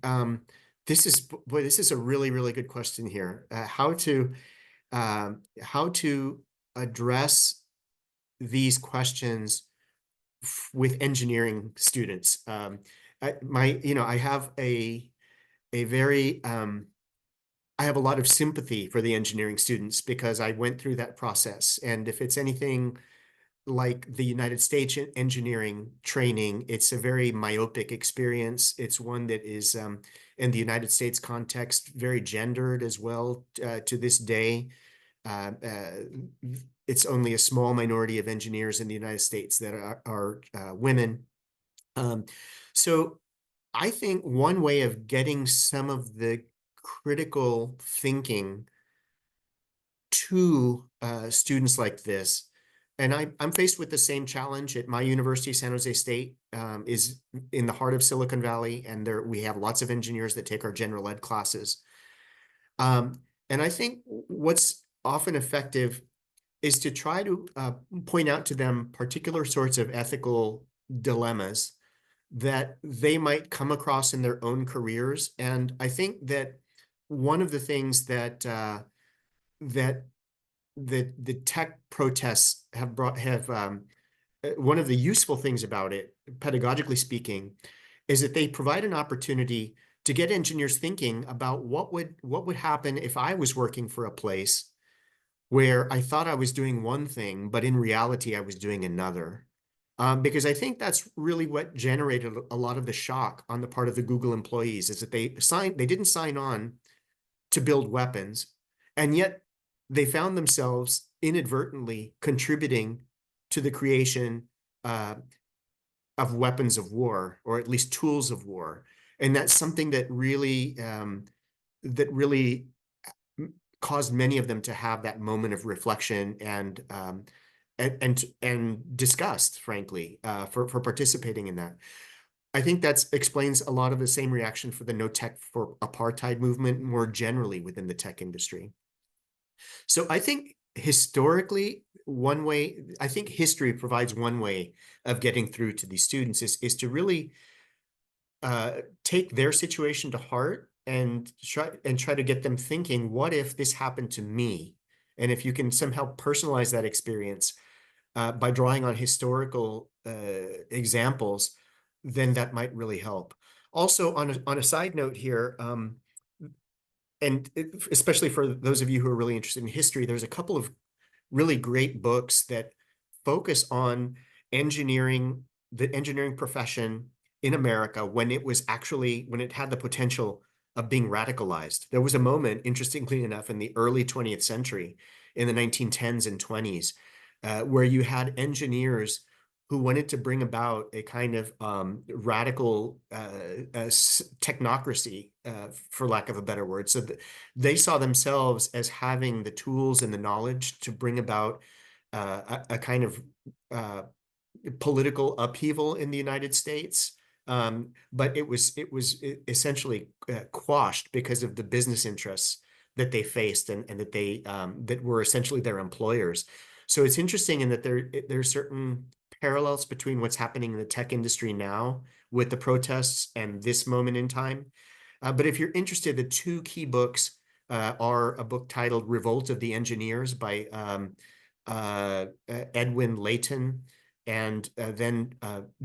this is a really, really good question here. How to address these questions with engineering students. I have I have a lot of sympathy for the engineering students, because I went through that process. And if it's anything like the United States engineering training, it's a very myopic experience. It's one that is, in the United States context, very gendered as well to this day. It's only a small minority of engineers in the United States that are women. So I think one way of getting some of the critical thinking to students like this, and I'm faced with the same challenge at my university, San Jose State, is in the heart of Silicon Valley, and we have lots of engineers that take our general ed classes. And I think what's often effective is to try to point out to them particular sorts of ethical dilemmas that they might come across in their own careers. And I think that one of the things that the tech protests have brought one of the useful things about it, pedagogically speaking, is that they provide an opportunity to get engineers thinking about what would happen if I was working for a place where I thought I was doing one thing, but in reality I was doing another. Because I think that's really what generated a lot of the shock on the part of the Google employees, is that they didn't sign on to build weapons, and yet they found themselves inadvertently contributing to the creation of weapons of war, or at least tools of war. And that's something that really caused many of them to have that moment of reflection and disgust, frankly, for participating in that. I think that explains a lot of the same reaction for the No Tech for Apartheid movement more generally within the tech industry. So I think historically, I think history provides one way of getting through to these students is to really take their situation to heart and try to get them thinking, what if this happened to me? And if you can somehow personalize that experience by drawing on historical examples, then that might really help. Also, on a side note here, especially for those of you who are really interested in history, there's a couple of really great books that focus on the engineering profession in America when it had the potential of being radicalized. There was a moment, interestingly enough, in the early 20th century, in the 1910s and 20s, where you had engineers who wanted to bring about a kind of radical technocracy, for lack of a better word. So they saw themselves as having the tools and the knowledge to bring about a kind of political upheaval in the United States. But it was essentially quashed because of the business interests that they faced and that that were essentially their employers. So it's interesting in that there's certain parallels between what's happening in the tech industry now with the protests and this moment in time. But if you're interested, the two key books are a book titled Revolt of the Engineers by Edwin Layton, and then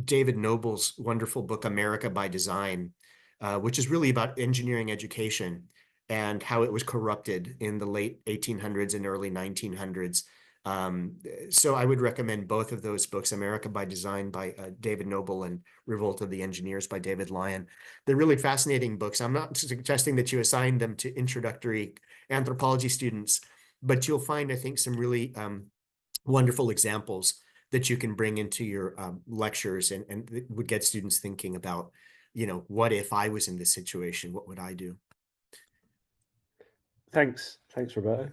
David Noble's wonderful book, America by Design, which is really about engineering education and how it was corrupted in the late 1800s and early 1900s So I would recommend both of those books, America by Design by David Noble and Revolt of the Engineers by David Lyon. They're really fascinating books. I'm not suggesting that you assign them to introductory anthropology students, but you'll find, I think, some really wonderful examples that you can bring into your lectures and it would get students thinking about, what if I was in this situation? What would I do? Thanks, Roberto.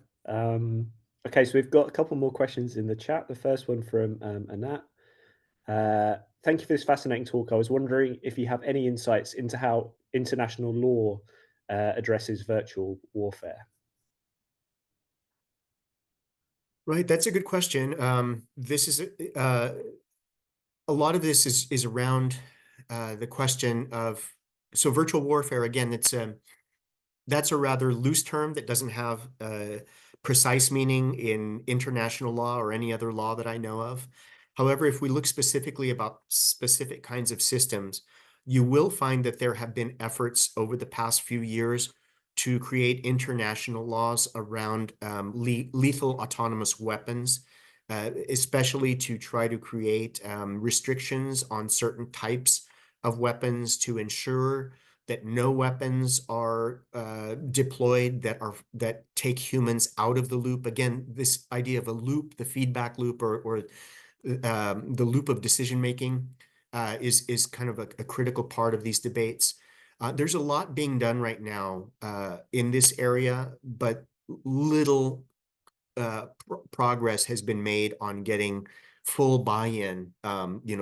Okay, so we've got a couple more questions in the chat. The first one from Anat. Thank you for this fascinating talk. I was wondering if you have any insights into how international law addresses virtual warfare. Right, that's a good question. This is a lot of this is around the question of virtual warfare. Again, that's a rather loose term that doesn't have a precise meaning in international law or any other law that I know of. However, if we look specifically about specific kinds of systems, you will find that there have been efforts over the past few years to create international laws around lethal autonomous weapons, especially to try to create restrictions on certain types of weapons to ensure that no weapons are deployed that take humans out of the loop. Again, this idea of a loop, the feedback loop, or the loop of decision making is kind of a critical part of these debates. There's a lot being done right now in this area, but little progress has been made on getting full buy-in,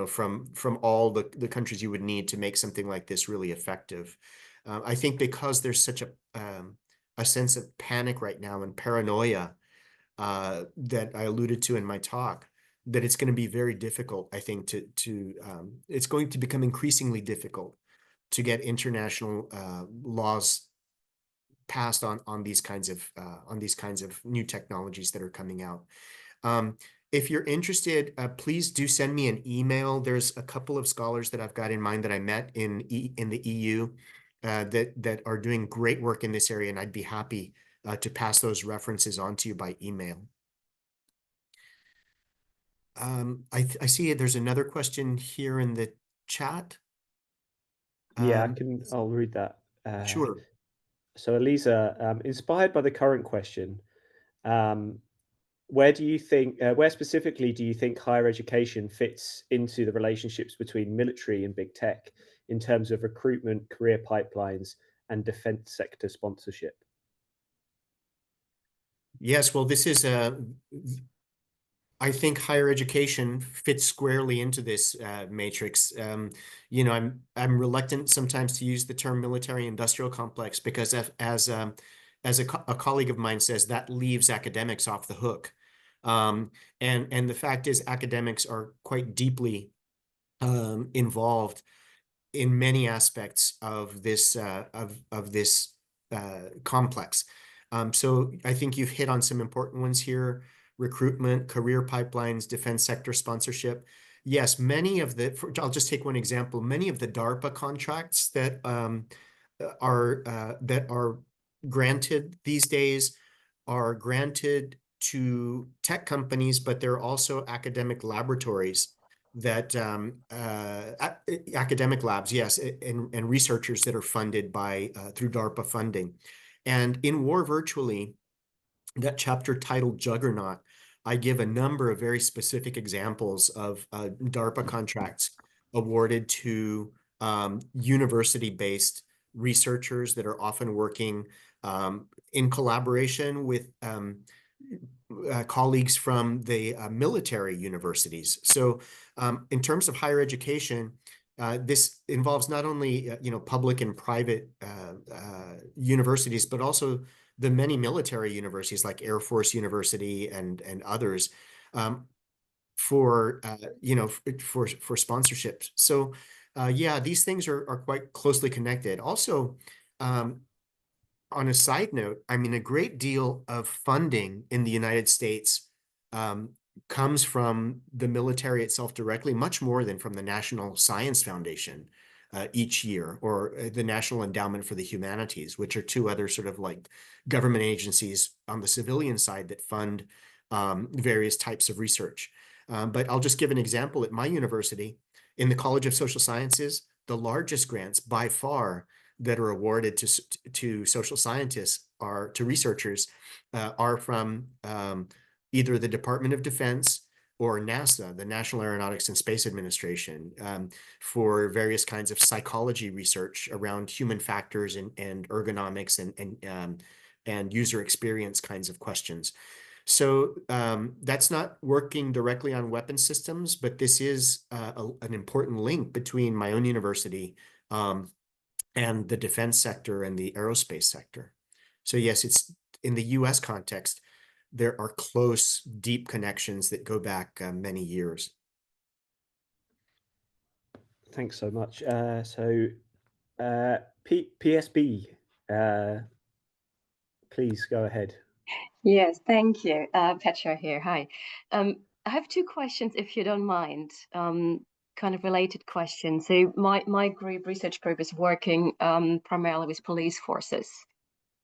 from all the countries you would need to make something like this really effective. I think because there's such a sense of panic right now and paranoia that I alluded to in my talk, that it's going to be very difficult, I think, it's going to become increasingly difficult to get international laws passed on these kinds of new technologies that are coming out. If you're interested, please do send me an email. There's a couple of scholars that I've got in mind that I met in the EU that are doing great work in this area, and I'd be happy to pass those references on to you by email. I see there's another question here in the chat. Yeah, I'll read that. Sure. So Elisa, inspired by the current question, where specifically do you think higher education fits into the relationships between military and big tech in terms of recruitment, career pipelines, and defense sector sponsorship? Yes, well, this is I think higher education fits squarely into this matrix. I'm reluctant sometimes to use the term military-industrial complex because as a colleague of mine says, that leaves academics off the hook. And the fact is, academics are quite deeply involved in many aspects of this complex. So I think you've hit on some important ones here: recruitment, career pipelines, defense sector sponsorship. Yes, I'll just take one example. Many of the DARPA contracts that are granted these days are granted to tech companies, but there are also academic laboratories that academic labs, yes, and researchers that are funded by through DARPA funding. And in War Virtually, that chapter titled Juggernaut, I give a number of very specific examples of DARPA contracts awarded to university-based researchers that are often working in collaboration with colleagues from the military universities. So in terms of higher education, this involves not only public and private universities, but also the many military universities like Air Force University and others for sponsorships. So yeah, these things are quite closely connected. Also, on a side note, I mean, a great deal of funding in the United States comes from the military itself directly, much more than from the National Science Foundation each year, or the National Endowment for the Humanities, which are two other sort of like government agencies on the civilian side that fund various types of research. But I'll just give an example. At my university, in the College of Social Sciences, the largest grants by far that are awarded to social scientists to researchers are from either the Department of Defense or NASA, the National Aeronautics and Space Administration, for various kinds of psychology research around human factors and ergonomics and user experience kinds of questions. So that's not working directly on weapon systems, but this is an important link between my own university and the defense sector and the aerospace sector. So yes, it's in the US context, there are close, deep connections that go back many years. Thanks so much. PSB, please go ahead. Yes, thank you. Petra here. Hi. I have two questions, if you don't mind, kind of related questions. So my research group is working primarily with police forces.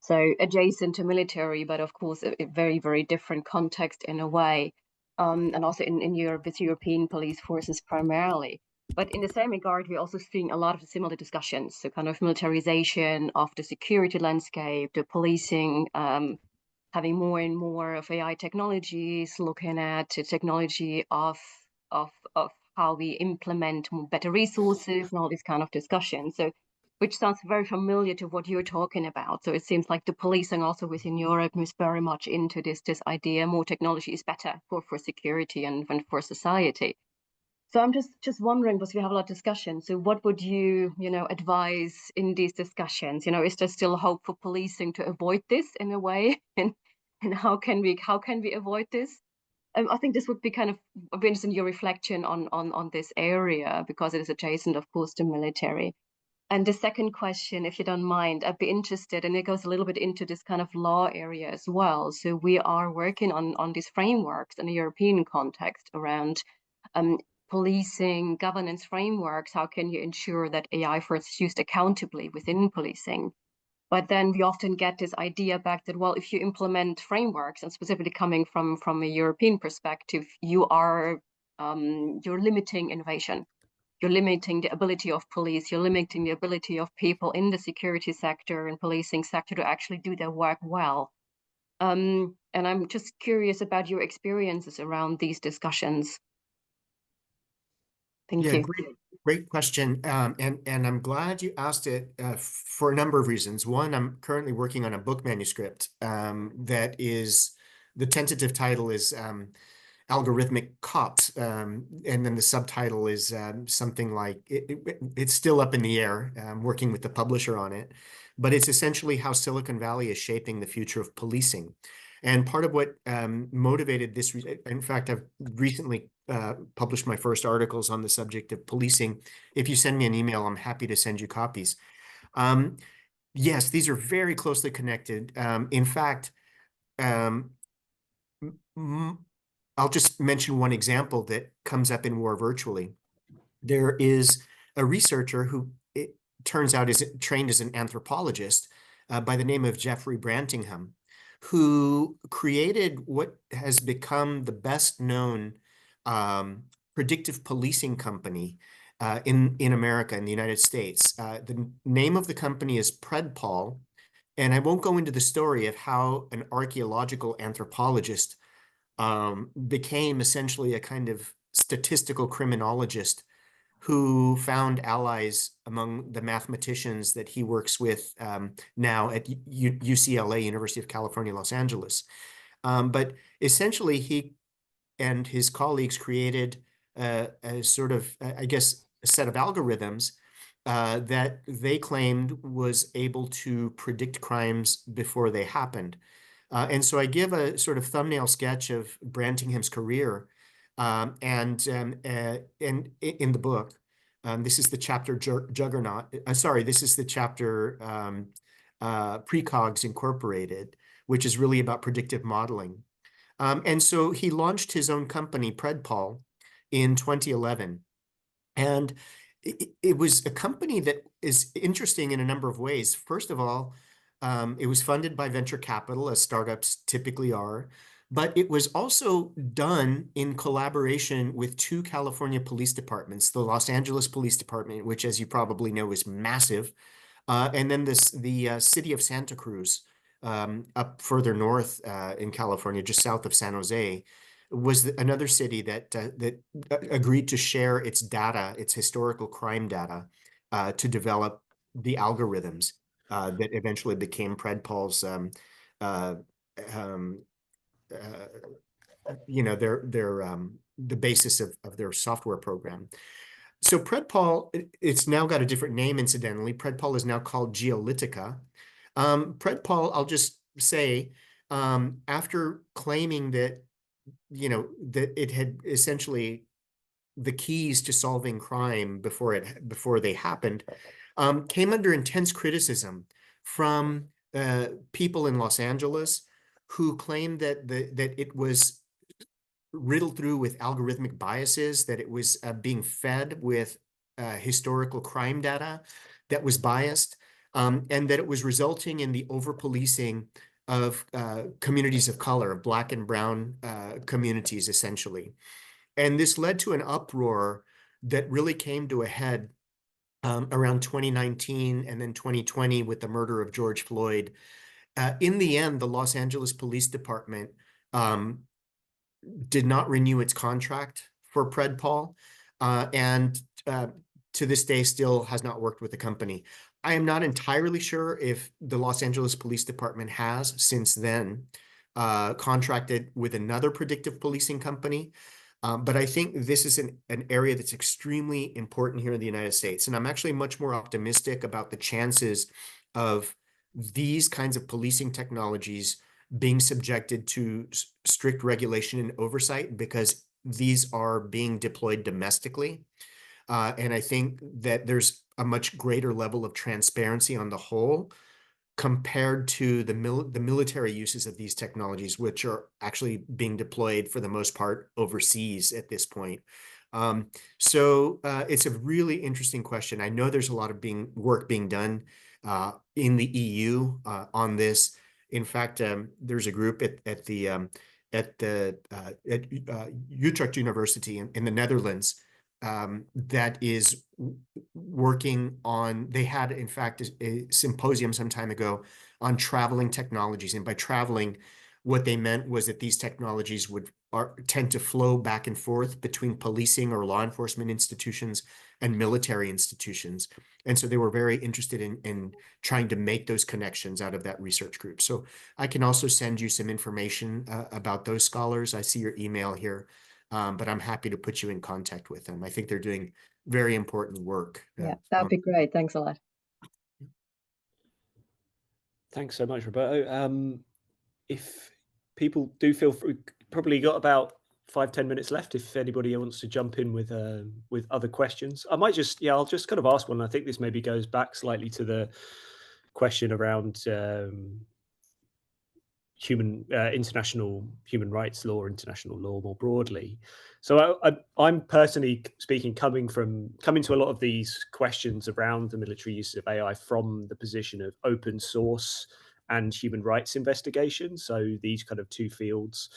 So adjacent to military, but of course, a very, very different context in a way. And also in Europe, with European police forces primarily. But in the same regard, we're also seeing a lot of similar discussions. So kind of militarization of the security landscape, the policing, having more and more of AI technologies, looking at the technology of how we implement better resources and all these kind of discussions. So, which sounds very familiar to what you're talking about. So it seems like the policing also within Europe is very much into this idea more technology is better for security and for society. So I'm just wondering, because we have a lot of discussion. So what would you advise in these discussions? Is there still hope for policing to avoid this in a way? And how can we avoid this? I think this would be kind of interesting, your reflection on this area, because it is adjacent, of course, to military. And the second question, if you don't mind, I'd be interested, and it goes a little bit into this kind of law area as well. So we are working on these frameworks in a European context around policing, governance frameworks. How can you ensure that AI first is used accountably within policing? But then we often get this idea back that, well, if you implement frameworks, and specifically coming from a European perspective, you're limiting innovation. You're limiting the ability of police. You're limiting the ability of people in the security sector and policing sector to actually do their work well. And I'm just curious about your experiences around these discussions. Thank you. Great question. And I'm glad you asked it for a number of reasons. One, I'm currently working on a book manuscript that is, the tentative title is Algorithmic Cops. And then the subtitle is something like, it's still up in the air. I'm working with the publisher on it. But it's essentially how Silicon Valley is shaping the future of policing. And part of what motivated this, in fact, I've recently published my first articles on the subject of policing. If you send me an email, I'm happy to send you copies. Yes, these are very closely connected. In fact, I'll just mention one example that comes up in War Virtually. There is a researcher who, it turns out, is trained as an anthropologist by the name of Jeffrey Brantingham, who created what has become the best known predictive policing company in America, in the United States. The name of the company is PredPol, and I won't go into the story of how an archaeological anthropologist became essentially a kind of statistical criminologist who found allies among the mathematicians that he works with now at UCLA, University of California, Los Angeles. But essentially, he and his colleagues created a sort of, I guess, a set of algorithms that they claimed was able to predict crimes before they happened. And so I give a sort of thumbnail sketch of Brantingham's career, and in the book, this is the chapter Juggernaut. Sorry, this is the chapter Precogs Incorporated, which is really about predictive modeling. And so he launched his own company, PredPol, in 2011. And it was a company that is interesting in a number of ways. First of all, it was funded by venture capital, as startups typically are. but it was also done in collaboration with two California police departments, the Los Angeles Police Department, which, as you probably know, is massive, and then the city of Santa Cruz, up further north in California, just south of San Jose, was another city that agreed to share its data, its historical crime data, to develop the algorithms that eventually became PredPol's, the basis of their software program. So PredPol, it's now got a different name, incidentally. PredPol is now called Geolytica. PredPol, I'll just say, after claiming that, that it had essentially the keys to solving crime before they happened, came under intense criticism from people in Los Angeles who claimed that it was riddled through with algorithmic biases, that it was being fed with historical crime data that was biased, and that it was resulting in the over-policing of communities of color, Black and brown communities, essentially. And this led to an uproar that really came to a head around 2019 and then 2020 with the murder of George Floyd. In the end, the Los Angeles Police Department did not renew its contract for PredPol, and to this day still has not worked with the company. I am not entirely sure if the Los Angeles Police Department has since then contracted with another predictive policing company. But I think this is an area that's extremely important here in the United States. And I'm actually much more optimistic about the chances of these kinds of policing technologies being subjected to strict regulation and oversight, because these are being deployed domestically. And I think that there's a much greater level of transparency on the whole compared to the military uses of these technologies, which are actually being deployed for the most part overseas at this point. So it's a really interesting question. I know there's a lot of work being done in the EU on this. In fact, there's a group at Utrecht University in the Netherlands that is working on, they had, in fact, a symposium some time ago on traveling technologies. And by traveling, what they meant was that these technologies would tend to flow back and forth between policing or law enforcement institutions and military institutions. And so they were very interested in trying to make those connections out of that research group. So I can also send you some information about those scholars. I see your email here, but I'm happy to put you in contact with them. I think they're doing very important work. Yeah, that'd be great. Thanks a lot. Thanks so much, Roberto. If people do feel free, probably got about 5-10 minutes left if anybody wants to jump in with other questions. I might just, I'll just kind of ask one. I think this maybe goes back slightly to the question around international human rights law, international law more broadly. So I'm personally speaking, coming to a lot of these questions around the military use of AI from the position of open source and human rights investigation. So these kind of two fields.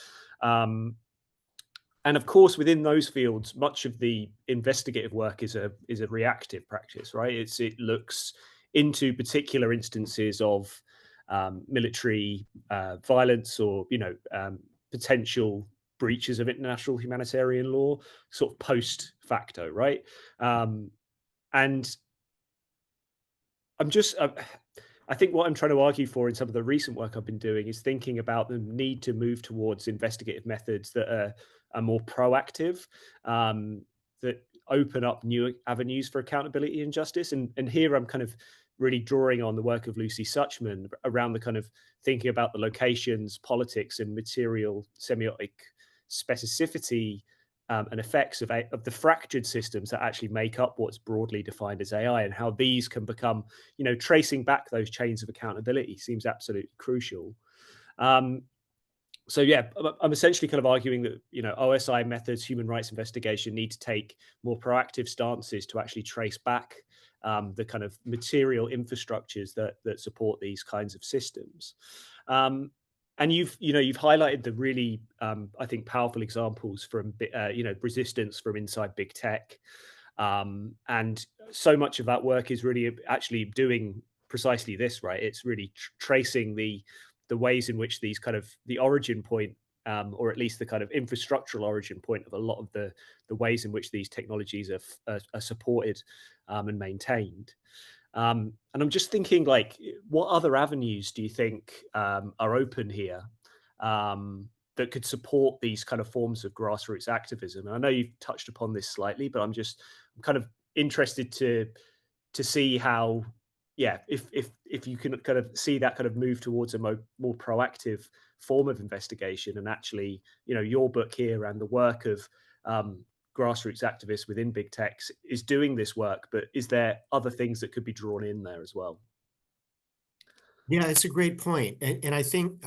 And of course, within those fields, much of the investigative work is a reactive practice, right? It looks into particular instances of military violence or potential breaches of international humanitarian law, sort of post facto, right? And I think what I'm trying to argue for in some of the recent work I've been doing is thinking about the need to move towards investigative methods that are more proactive, that open up new avenues for accountability and justice. And here I'm kind of really drawing on the work of Lucy Suchman around the kind of thinking about the locations, politics, and material semiotic specificity and effects of the fractured systems that actually make up what's broadly defined as AI, and how these can become, tracing back those chains of accountability seems absolutely crucial. So yeah, I'm essentially kind of arguing that, OSI methods, human rights investigation, need to take more proactive stances to actually trace back the kind of material infrastructures that support these kinds of systems. And you've highlighted the really, I think, powerful examples from, resistance from inside big tech. And so much of that work is really actually doing precisely this, right? It's really tracing the ways in which these kind of the origin point, or at least the kind of infrastructural origin point of a lot of the ways in which these technologies are supported and maintained. And I'm just thinking, like, what other avenues do you think are open here that could support these kind of forms of grassroots activism? And I know you've touched upon this slightly, but I'm kind of interested to see how, if you can kind of see that kind of move towards a more proactive form of investigation, and actually, your book here and the work of grassroots activists within big tech is doing this work, but is there other things that could be drawn in there as well? Yeah, it's a great point. And I think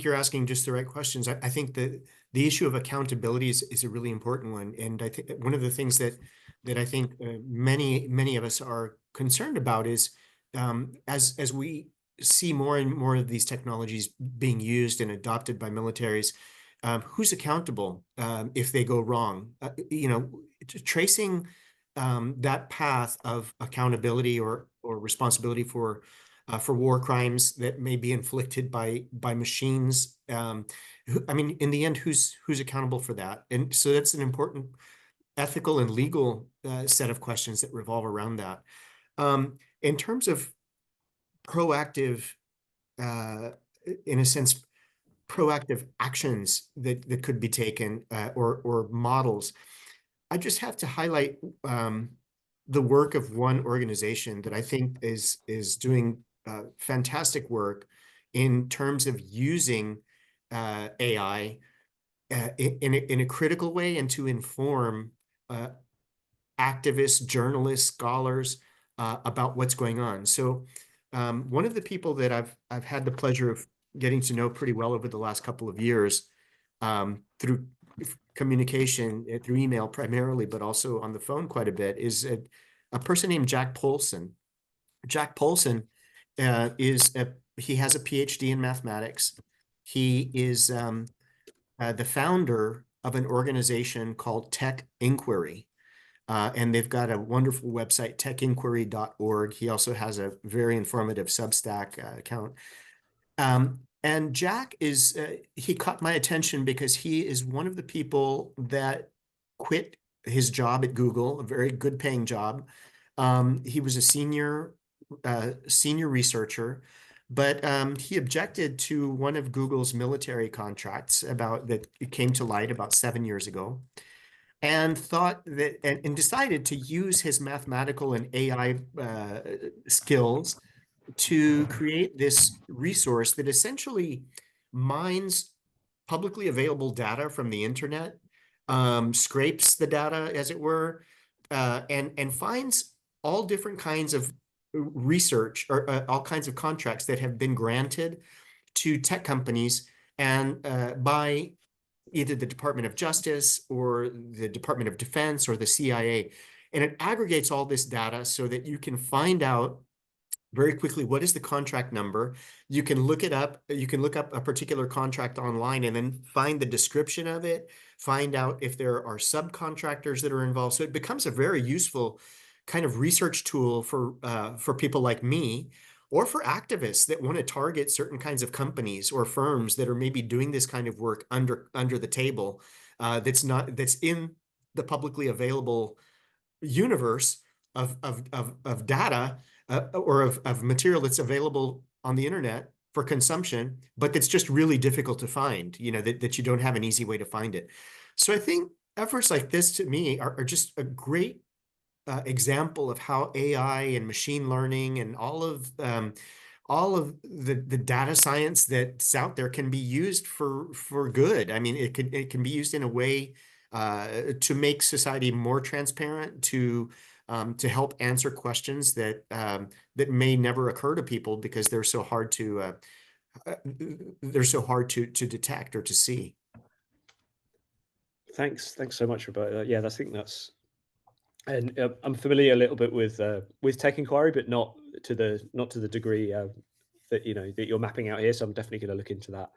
you're asking just the right questions. I think that the issue of accountability is a really important one. And I think one of the things that I think many of us are concerned about is as we see more and more of these technologies being used and adopted by militaries, who's accountable if they go wrong? Tracing that path of accountability or responsibility for war crimes that may be inflicted by machines. I mean, in the end, who's accountable for that? And so that's an important ethical and legal set of questions that revolve around that. In terms of proactive, in a sense, proactive actions that could be taken or models, I just have to highlight the work of one organization that I think is doing fantastic work in terms of using AI in a critical way and to inform activists, journalists, scholars about what's going on. So one of the people that I've had the pleasure of getting to know pretty well over the last couple of years through communication, through email primarily, but also on the phone quite a bit, is a person named Jack Polson. Jack Polson he has a PhD in mathematics. He is the founder of an organization called Tech Inquiry. And they've got a wonderful website, techinquiry.org. He also has a very informative Substack account. And Jack he caught my attention because he is one of the people that quit his job at Google, a very good paying job. He was a senior researcher, but he objected to one of Google's military contracts that came to light about 7 years ago, and thought that and decided to use his mathematical and AI skills to create this resource that essentially mines publicly available data from the internet, scrapes the data, as it were, and finds all different kinds of research or all kinds of contracts that have been granted to tech companies and by either the Department of Justice or the Department of Defense or the CIA. And it aggregates all this data so that you can find out very quickly what is the contract number. You can look it up. You can look up a particular contract online and then find the description of it, find out if there are subcontractors that are involved. So it becomes a very useful kind of research tool for people like me, or for activists that want to target certain kinds of companies or firms that are maybe doing this kind of work under the table, that's in the publicly available universe of data or of material that's available on the internet for consumption, but that's just really difficult to find, that you don't have an easy way to find it. So I think efforts like this, to me, are just a great example of how AI and machine learning and all of the data science that's out there can be used for good. I mean, it can be used in a way to make society more transparent, to help answer questions that may never occur to people because they're so hard to detect or to see. Thanks so much, Roberto. Yeah, I think that's. And I'm familiar a little bit with Tech Inquiry, but not to the degree that that you're mapping out here. So I'm definitely going to look into that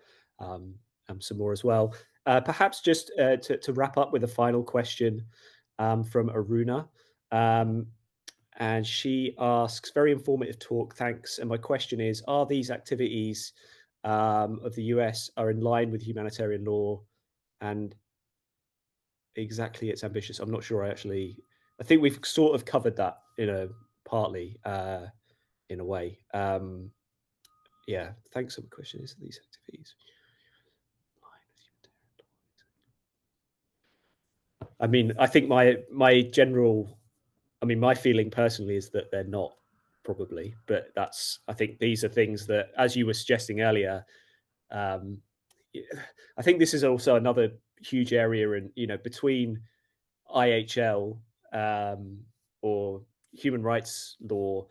some more as well. Perhaps just to wrap up with a final question from Aruna. And she asks, very informative talk, thanks. And my question is, are these activities of the US are in line with humanitarian law and exactly it's ambitious? I'm not sure I think we've sort of covered that partly in a way. Yeah, thanks for the question. Is these activities? I mean, I think my general, my feeling personally is that they're not, probably, but I think these are things that, as you were suggesting earlier, I think this is also another huge area in, between IHL or human rights law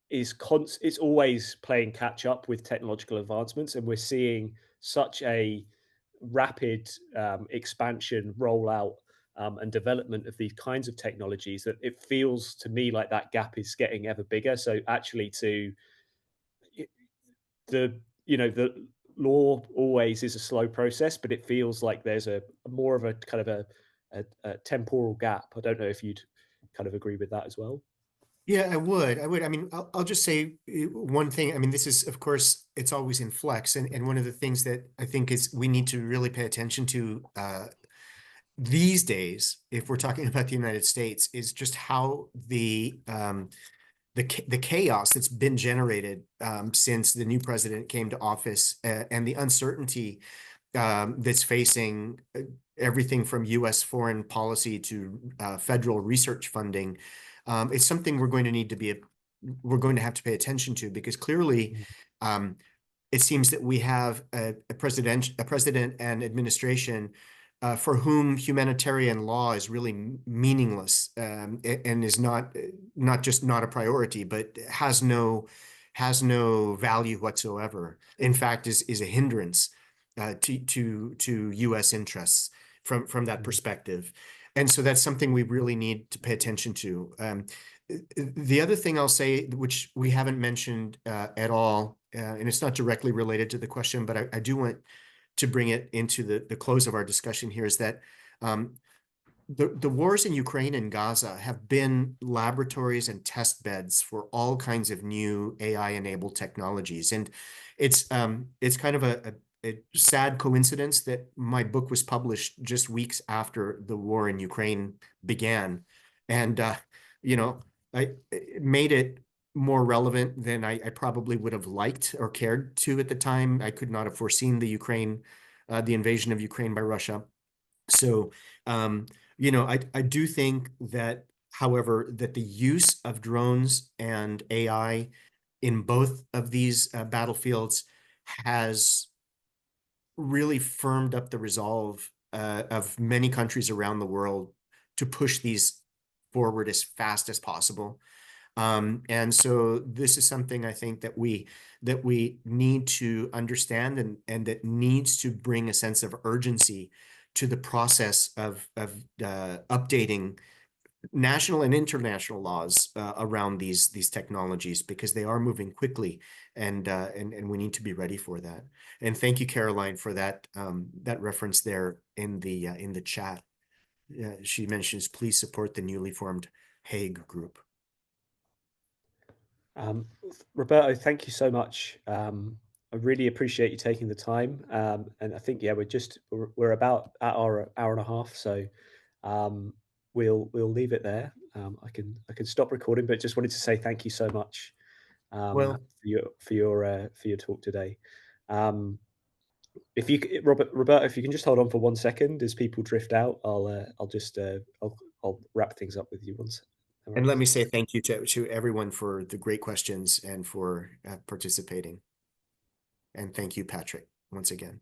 it's always playing catch up with technological advancements, and we're seeing such a rapid expansion, rollout, and development of these kinds of technologies that it feels to me like that gap is getting ever bigger. So actually, the law always is a slow process, but it feels like there's a more of a kind of a temporal gap. I don't know if you'd kind of agree with that as well. Yeah, I would. I mean, I'll just say one thing. I mean, this is, of course, it's always in flux. And one of the things that I think is we need to really pay attention to these days, if we're talking about the United States, is just how the chaos that's been generated since the new president came to office and the uncertainty that's facing everything from U.S. foreign policy to federal research funding. It's something we're going to have to pay attention to, because clearly it seems that we have a president and administration for whom humanitarian law is really meaningless and is not just not a priority, but has no value whatsoever. In fact, is a hindrance to U.S. interests from that perspective. And so that's something we really need to pay attention to. The other thing I'll say, which we haven't mentioned at all, and it's not directly related to the question, but I do want to bring it into the close of our discussion here, is that the wars in Ukraine and Gaza have been laboratories and test beds for all kinds of new AI-enabled technologies. And it's kind of a sad coincidence that my book was published just weeks after the war in Ukraine began. And, I made it more relevant than I probably would have liked or cared to at the time. I could not have foreseen the invasion of Ukraine by Russia. So, I do think that, however, that the use of drones and AI in both of these battlefields has really firmed up the resolve of many countries around the world to push these forward as fast as possible. And so this is something I think that we need to understand, and that needs to bring a sense of urgency to the process of updating national and international laws around these technologies, because they are moving quickly, and we need to be ready for that. And thank you, Caroline, for that reference there in the chat. She mentions, please support the newly formed Hague group. Roberto, thank you so much. I really appreciate you taking the time. And I think, yeah, we're about at our hour and a half. So we'll leave it there. I can stop recording, but just wanted to say thank you so much for your talk today. If you, Roberto, if you can just hold on for 1 second as people drift out, I'll wrap things up with you once. And let me say thank you to everyone for the great questions and for participating. And thank you, Patrick, once again.